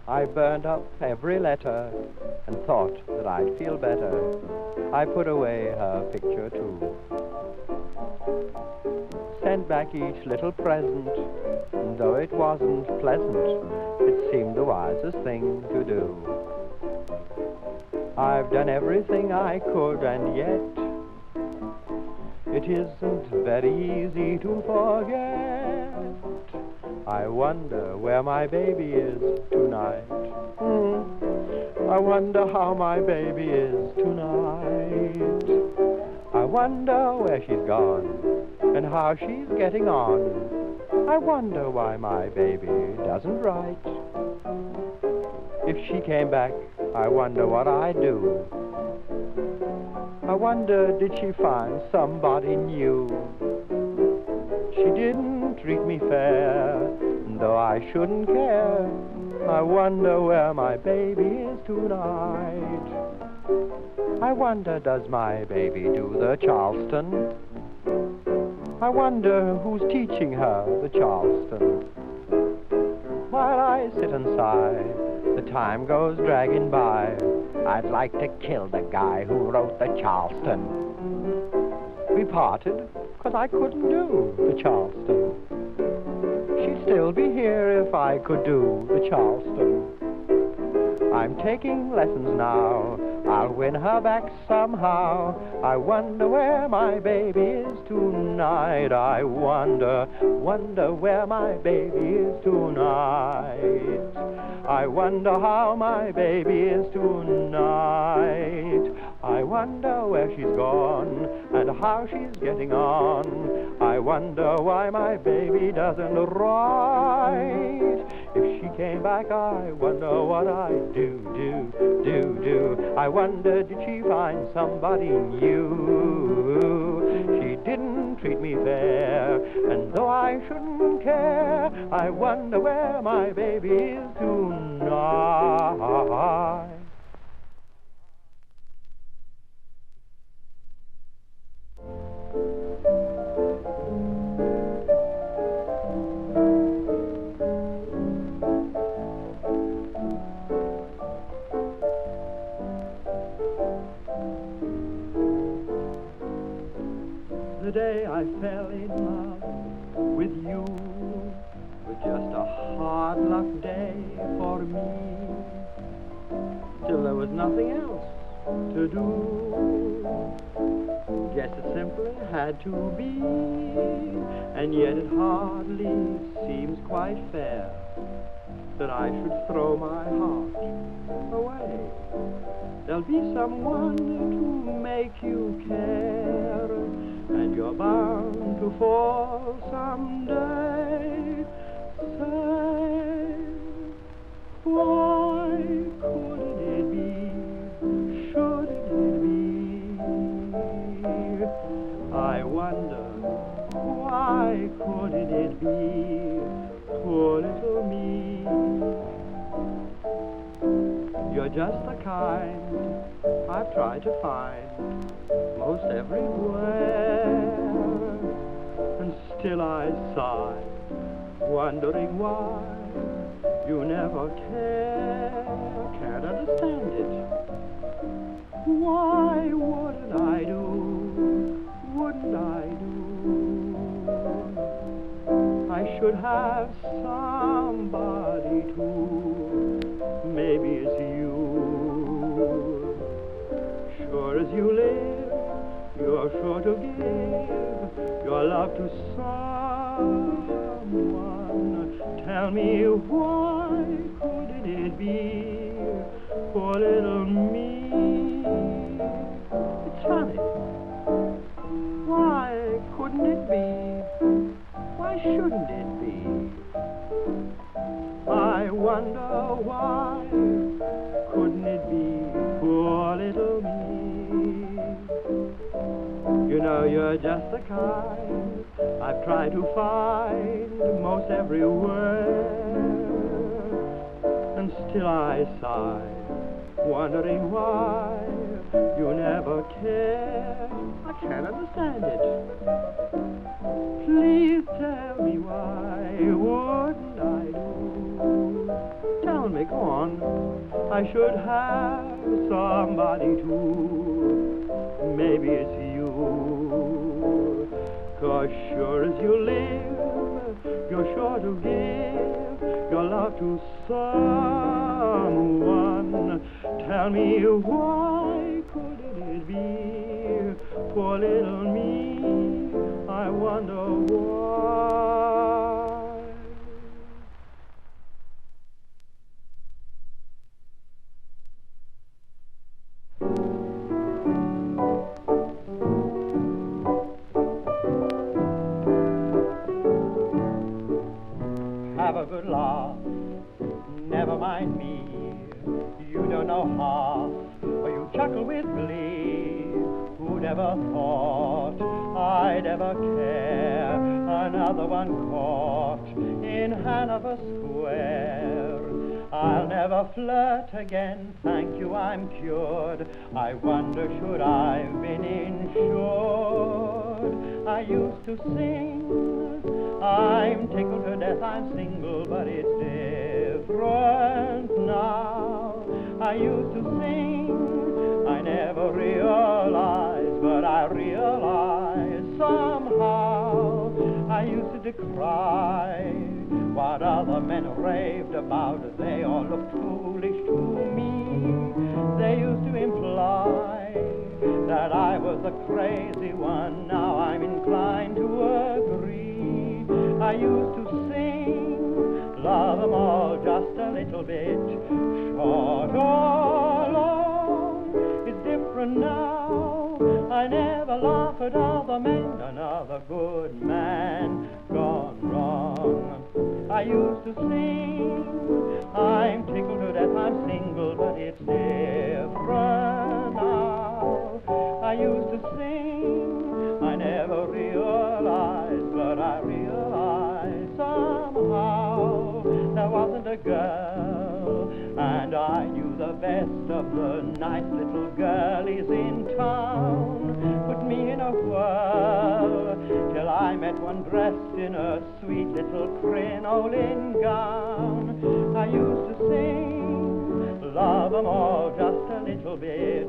I burned up every letter and thought that I'd feel better. I put away her picture too. Sent back each little present, and though it wasn't pleasant, it seemed the wisest thing to do. I've done everything I could, and yet it isn't very easy to forget. I wonder where my baby is tonight. I wonder how my baby is tonight. I wonder where she's gone and how she's getting on. I wonder why my baby doesn't write. If she came back, I wonder what I'd do. I wonder, did she find somebody new? She didn't treat me fair, though I shouldn't care. I wonder where my baby is tonight. I wonder, does my baby do the Charleston? I wonder who's teaching her the Charleston. While I sit and sigh, the time goes dragging by. I'd like to kill the guy who wrote the Charleston. We parted 'cause I couldn't do the Charleston. She'd still be here if I could do the Charleston. I'm taking lessons now, I'll win her back somehow. I wonder where my baby is tonight. I wonder where my baby is tonight. I wonder how my baby is tonight. I wonder where she's gone and how she's getting on. I wonder why my baby doesn't write. If she came back, I wonder what I'd do. I wonder, did she find somebody new? She didn't treat me fair, and though I shouldn't care, I wonder where my baby is tonight. day I fell in love with you. Was just a hard luck day for me. Till there was nothing else to do. Guess it simply had to be. And yet it hardly seems quite fair that I should throw my heart away. There'll be someone to make you care, and you're bound to fall someday. Say, why couldn't it be? Shouldn't it be? I wonder, why couldn't it be? Poor little me. You're just the kind I've tried to find most everywhere, and still I sigh, wondering why you never care. Can't understand it. Why wouldn't I do? Wouldn't I do? I should have somebody too. Maybe it's you. Sure as you live, you're sure to give your love to someone. Tell me, why couldn't it be? Poor little me. It's funny. Why couldn't it be? Why shouldn't it be? I wonder why couldn't it be? Poor little me. You know you're just the kind I've tried to find most everywhere, and still I sigh, wondering why you never care. I can't understand it. Please tell me why wouldn't I do? Tell me, go on. I should have somebody too. Maybe it's you. 'Cause sure as you live, you're sure to give your love to someone. Tell me, why couldn't it be? Poor little me, I wonder why. Have a good laugh, never mind me. You don't know half, or you chuckle with glee. Who'd ever thought I'd ever care? Another one caught in Hanover Square. I'll never flirt again, thank you, I'm cured. I wonder, should I've been insured? I used to sing, I'm tickled to death, I'm single, but it's different now. I used to sing, I never realized, but I realized somehow. I used to decry what other men raved about. They all looked foolish to me. They used to imply that I was the crazy one. Now I'm inclined to agree. I used to sing, love 'em all just a little bit, short or long. It's different now. I never laugh at other men. Another good man gone wrong. I used to sing, I'm tickled to death, I'm single, but it's different now. I used to sing, I never realized, but I realized somehow. There wasn't a girl, and I knew the best of the nice little girlies in town. Put me in a whirl, till I met one dressed in a sweet little crinoline gown. I used to sing, love 'em all just a little bit,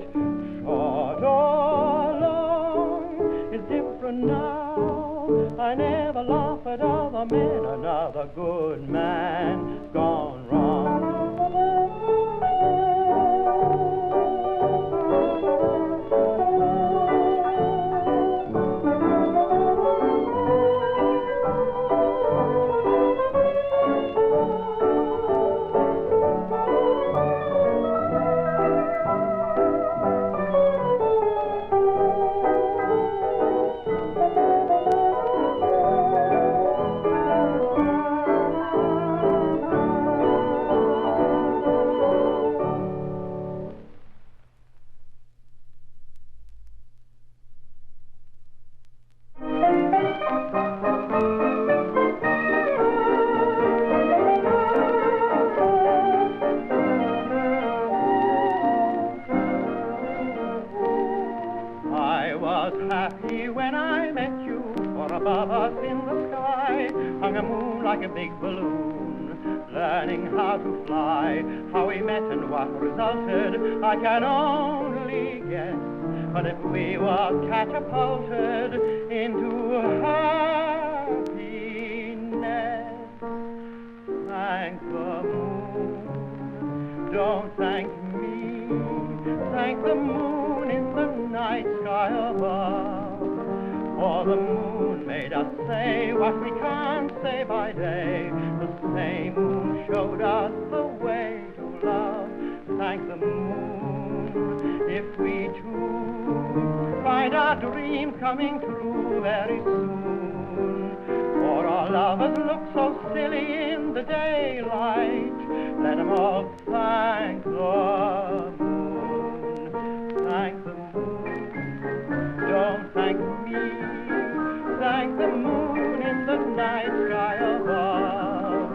short or long. It's different to now. I never laugh at other men, another good man gone wrong. Happy when I met you, for above us in the sky hung a moon like a big balloon, learning how to fly. How we met and what resulted, I can only guess. But if we were catapulted into happiness, thank the moon, don't thank me, thank the moon in the night sky above. For the moon made us say what we can't say by day. The same moon showed us the way to love. Thank the moon if we too find our dream coming true very soon. For our lovers look so silly in the daylight. Let them all thank the moon. Thank the moon. Don't thank me. Thank the moon in the night sky above.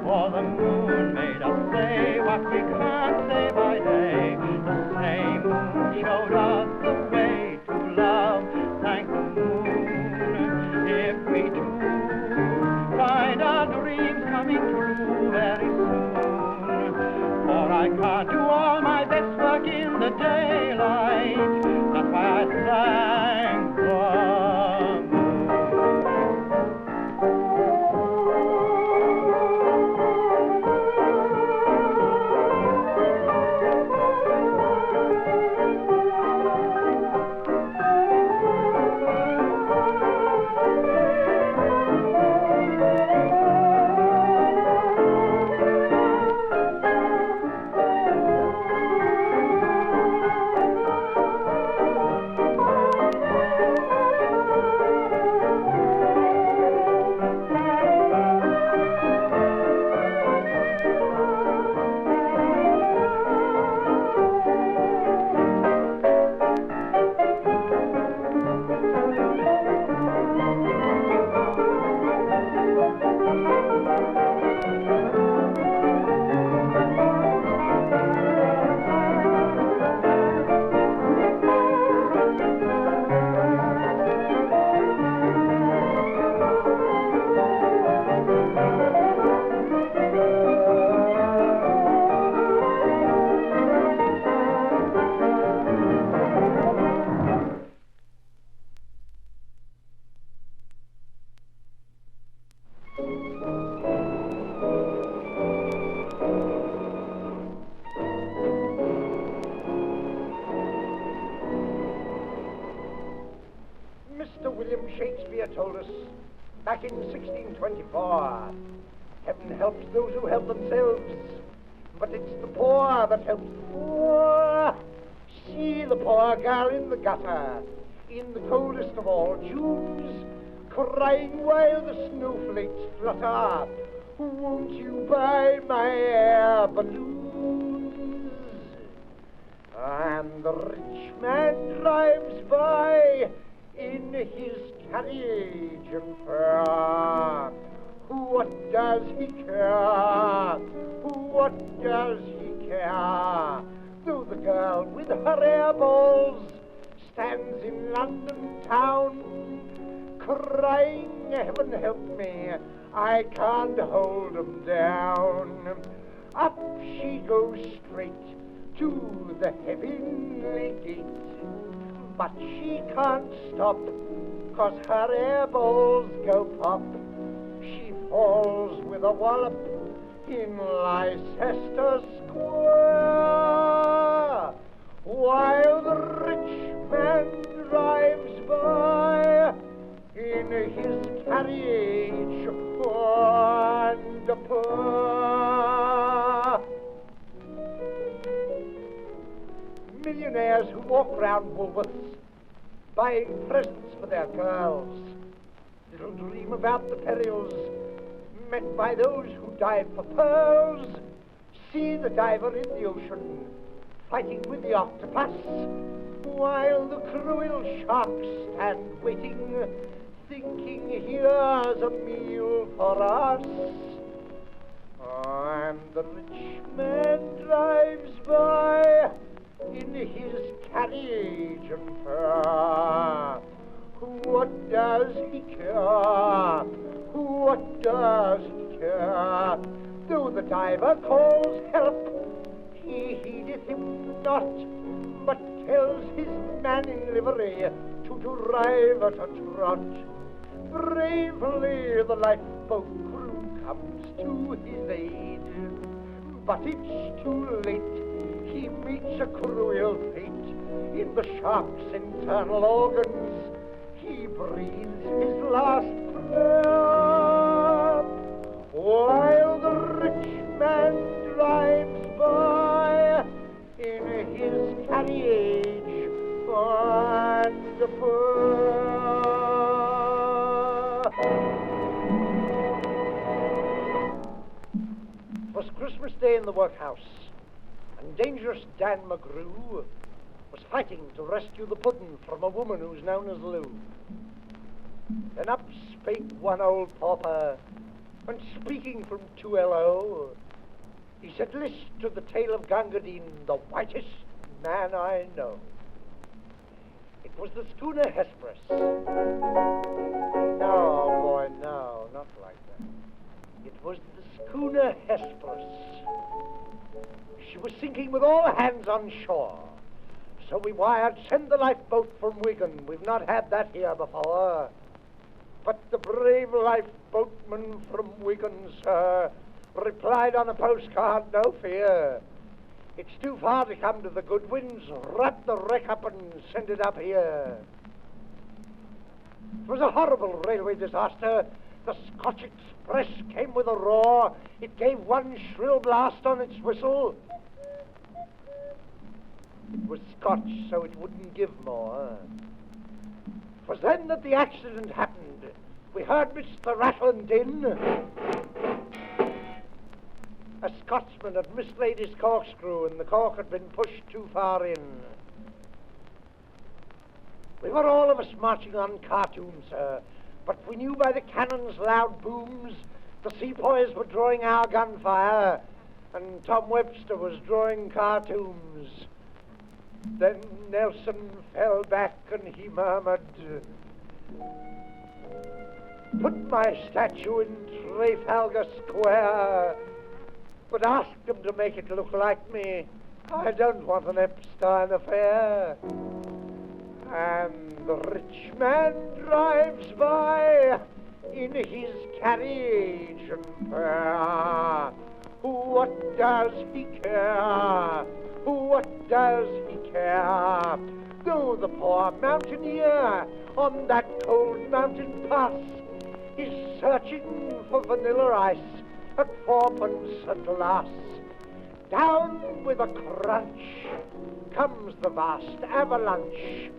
For the moon made us say what we can't say by day. The same moon showed us the way to love. Thank the moon if we too find our dreams coming true very soon. For I can't do all my best work in the daylight. That's why I thank the moon. Shakespeare told us back in 1624, heaven helps those who help themselves, but it's the poor that helps the poor. See the poor girl in the gutter, in the coldest of all Junes, crying while the snowflakes flutter. Won't you buy my air balloons? And the rich man drives by in his carriage and pair. What does he care? What does he care? Though the girl with her air balls stands in London town, crying, heaven help me, I can't hold 'em down. Up she goes straight to the heavenly gate, but she can't stop, 'cause her air balls go pop. She falls with a wallop in Leicester Square, while the rich man drives by in his carriage and the poor. Millionaires who walk round Woolworths buying presents for their girls little dream about the perils met by those who dive for pearls. See the diver in the ocean fighting with the octopus, while the cruel sharks stand waiting, thinking here's a meal for us. And the rich man drives by in his carriage and pair. What does he care? What does he care? Though the diver calls help, he heedeth him not, but tells his man in livery to drive at a trot. Bravely the lifeboat crew comes to his aid, but it's too late. He meets a cruel fate in the shark's internal organs. He breathes his last prayer, while the rich man drives by in his carriage and pair. It was Christmas Day in the workhouse, and dangerous Dan McGrew was fighting to rescue the puddin' from a woman who's known as Lou. Then up spake one old pauper, and speaking from 2LO, he said, "List to the tale of Gangadine, the whitest man I know." It was the schooner Hesperus. No, old boy, no, not like that. It was the schooner Hesperus. She was sinking with all hands on shore. So we wired, send the lifeboat from Wigan. We've not had that here before. But the brave lifeboatman from Wigan, sir, replied on a postcard, "No fear. It's too far to come to the Goodwins. Wrap the wreck up and send it up here." It was a horrible railway disaster. The Scotch Express came with a roar. It gave one shrill blast on its whistle. It was Scotch, so it wouldn't give more. It was then that the accident happened. We heard Mr. Rattle and Din. A Scotsman had mislaid his corkscrew and the cork had been pushed too far in. We were all of us marching on Khartoum, sir, but we knew by the cannon's loud booms the sepoys were drawing our gunfire and Tom Webster was drawing Khartoum's. Then Nelson fell back and he murmured, "Put my statue in Trafalgar Square, but ask them to make it look like me. I don't want an Epstein affair." And the rich man drives by in his carriage and pair. What does he care? What does he care? Though the poor mountaineer on that cold mountain pass is searching for vanilla ice at 4p a glass. Down with a crunch comes the vast avalanche.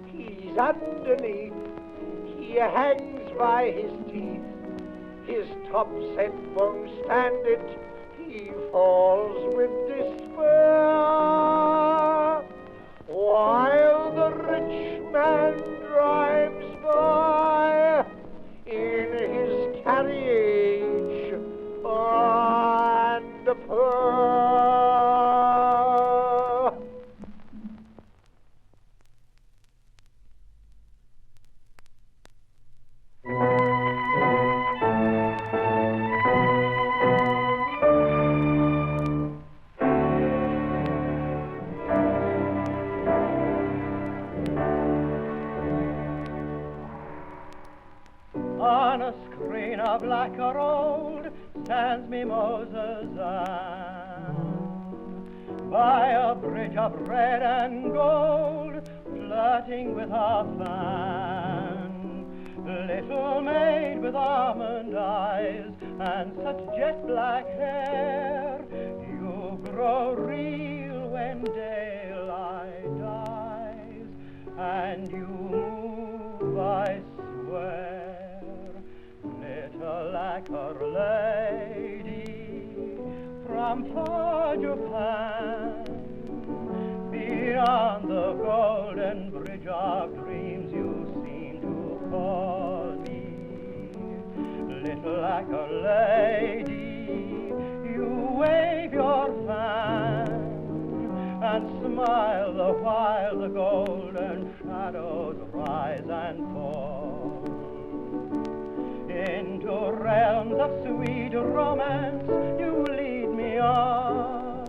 He's underneath, he hangs by his teeth. His topset won't stand it, he falls with despair, while the rich man drives by in his carriage and pair. of lacquer old stands Mimosas by a bridge of red and gold, flirting with her fan. Little maid with almond eyes and such jet black hair, you grow real when daylight dies, and you move, I swear, little lacquer lady from far Japan. Beyond the golden bridge of dreams you seem to call me, little lacquer lady. You wave your fan and smile the while the golden shadows rise and fall. Into realms of sweet romance you lead me on,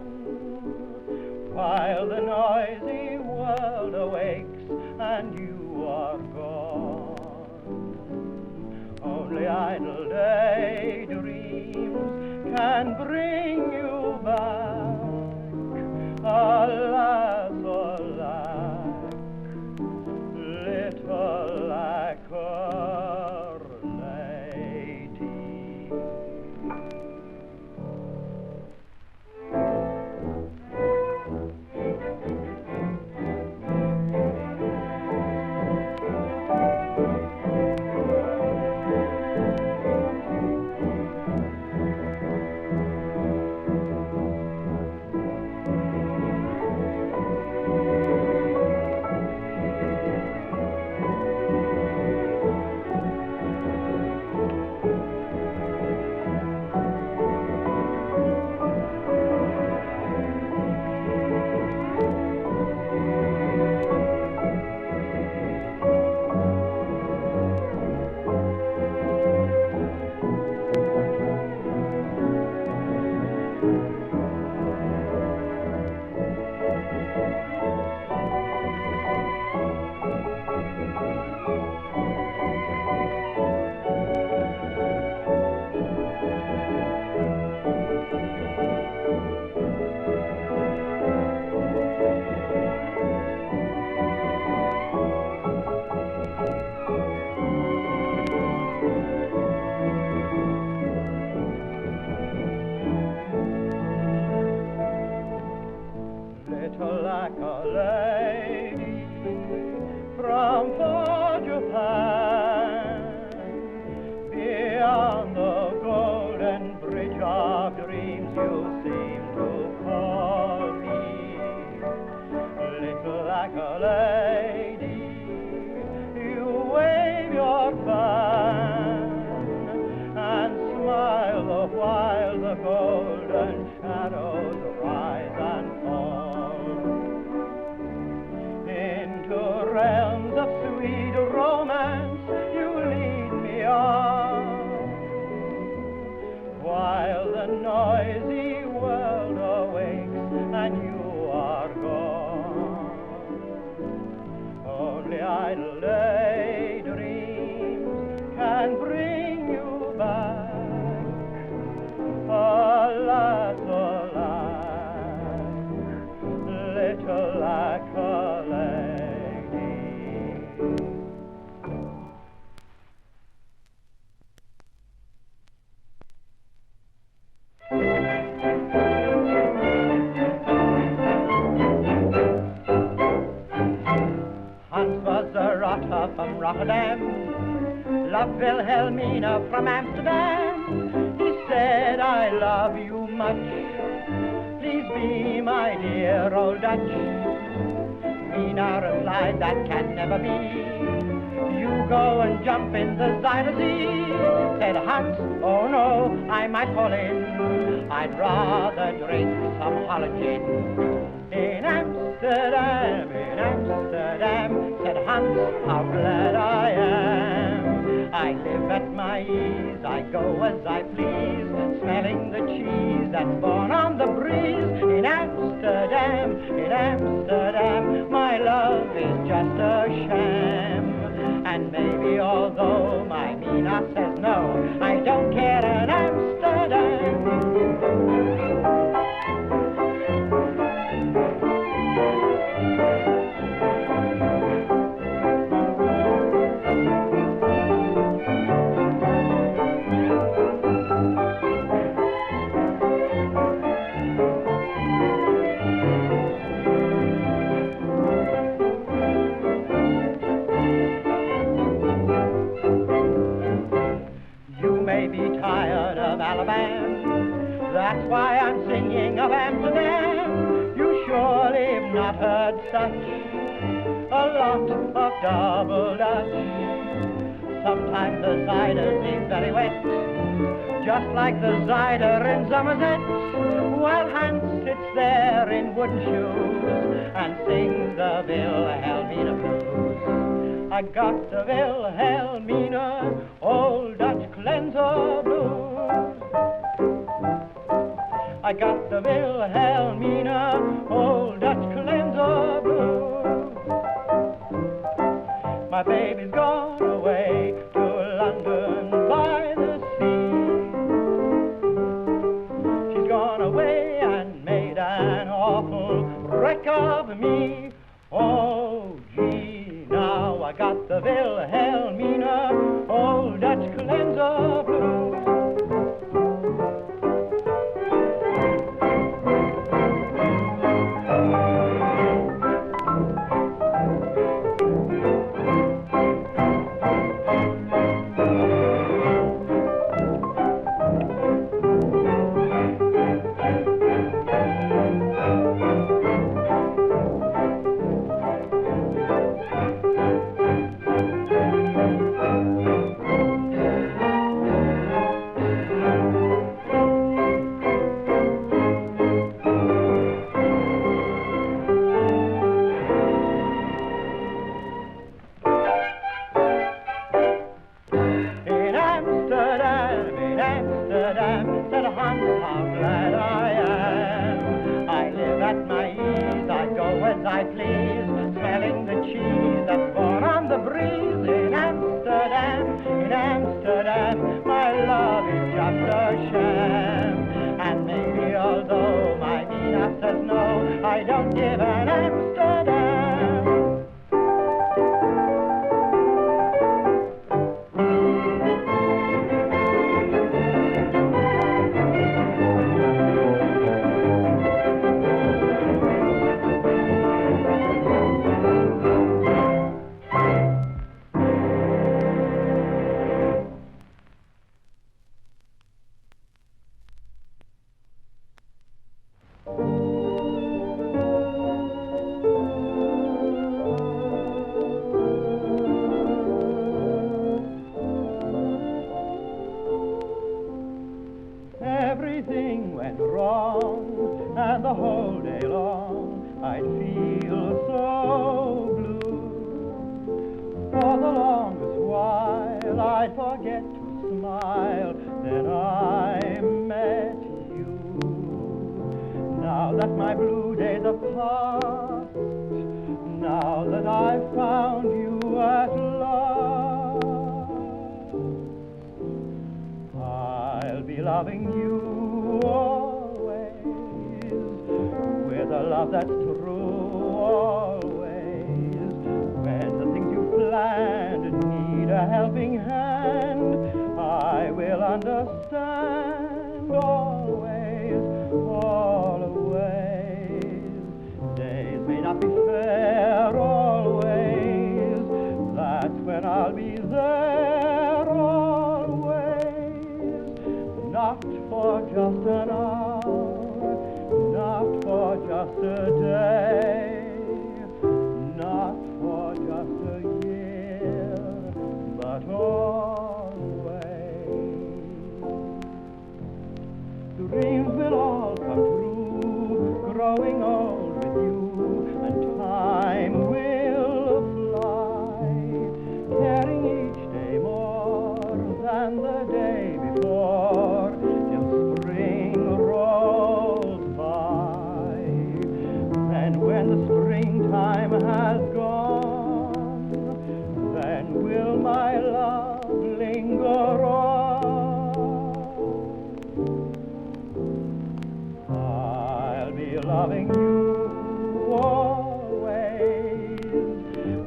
while the noisy world awakes and you are gone. Only idle daydreams can bring you back. Alas, alack, little lacquer lady. Little lacquer lady from far Japan, beyond the golden bridge of dreams you seem to call me, little lacquer lady. You wave your fan and smile the while the golden shadows rise and fall. Realms of sweet romance you lead me on, while the noisy world awakes and you are gone. Only idle daydreams can bring you back. Alas, alack, little lacquer lady. Hans was a rotter from Rotterdam, loved Wilhelmina from Amsterdam. He said, I love you much, please be my dear old Dutch. Mina replied, that can never be. You go and jump in the Zuider Zee. Said Hans, oh no, I might fall in. I'd rather drink some Holland gin. In Amsterdam, said Hans, how glad I am. I live at my ease, I go as I please, smelling the cheese that's born on the breeze. In Amsterdam, my love is just a sham. And maybe although my Mina says no, I don't heard such a lot of double Dutch. Sometimes the cider seems very wet, just like the cider in Somerset, while Hans sits there in wooden shoes and sings the Wilhelmina blues. I got the Wilhelmina Old Dutch cleanser blues. I got the Wilhelmina Old Dutch cleanser blues. My baby's gone away to London by the sea. She's gone away and made an awful wreck of me. Oh, gee, now I got the Wilhelmina Old Dutch cleanser blues. Everything went wrong, and the whole day long I'd feel so blue. For the longest while I'd forget to smile, then I met you. Now that my blue days are past, now that I've found you at last, I'll be loving you always, with a love that's true always. When the things you planned need a helping hand, I will understand always, always. Days may not be fair always, that's when I'll be there always. Not for just an hour, not for just a day, not for just a year, but always. Dreams will all come true, growing old with you, and time will fly, caring each day more than the day before, till spring rolls by. And when the springtime has gone, then will my love linger on. I'll be loving you always,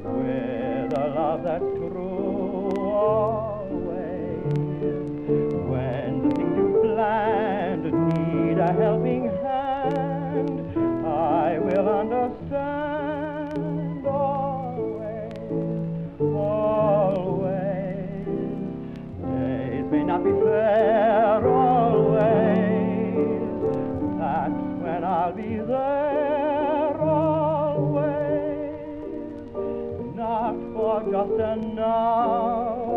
with a love that's true always. When the things you planned need a helping hand, I will understand always, always. Days may not be fair always, that's when I'll be there always. just enough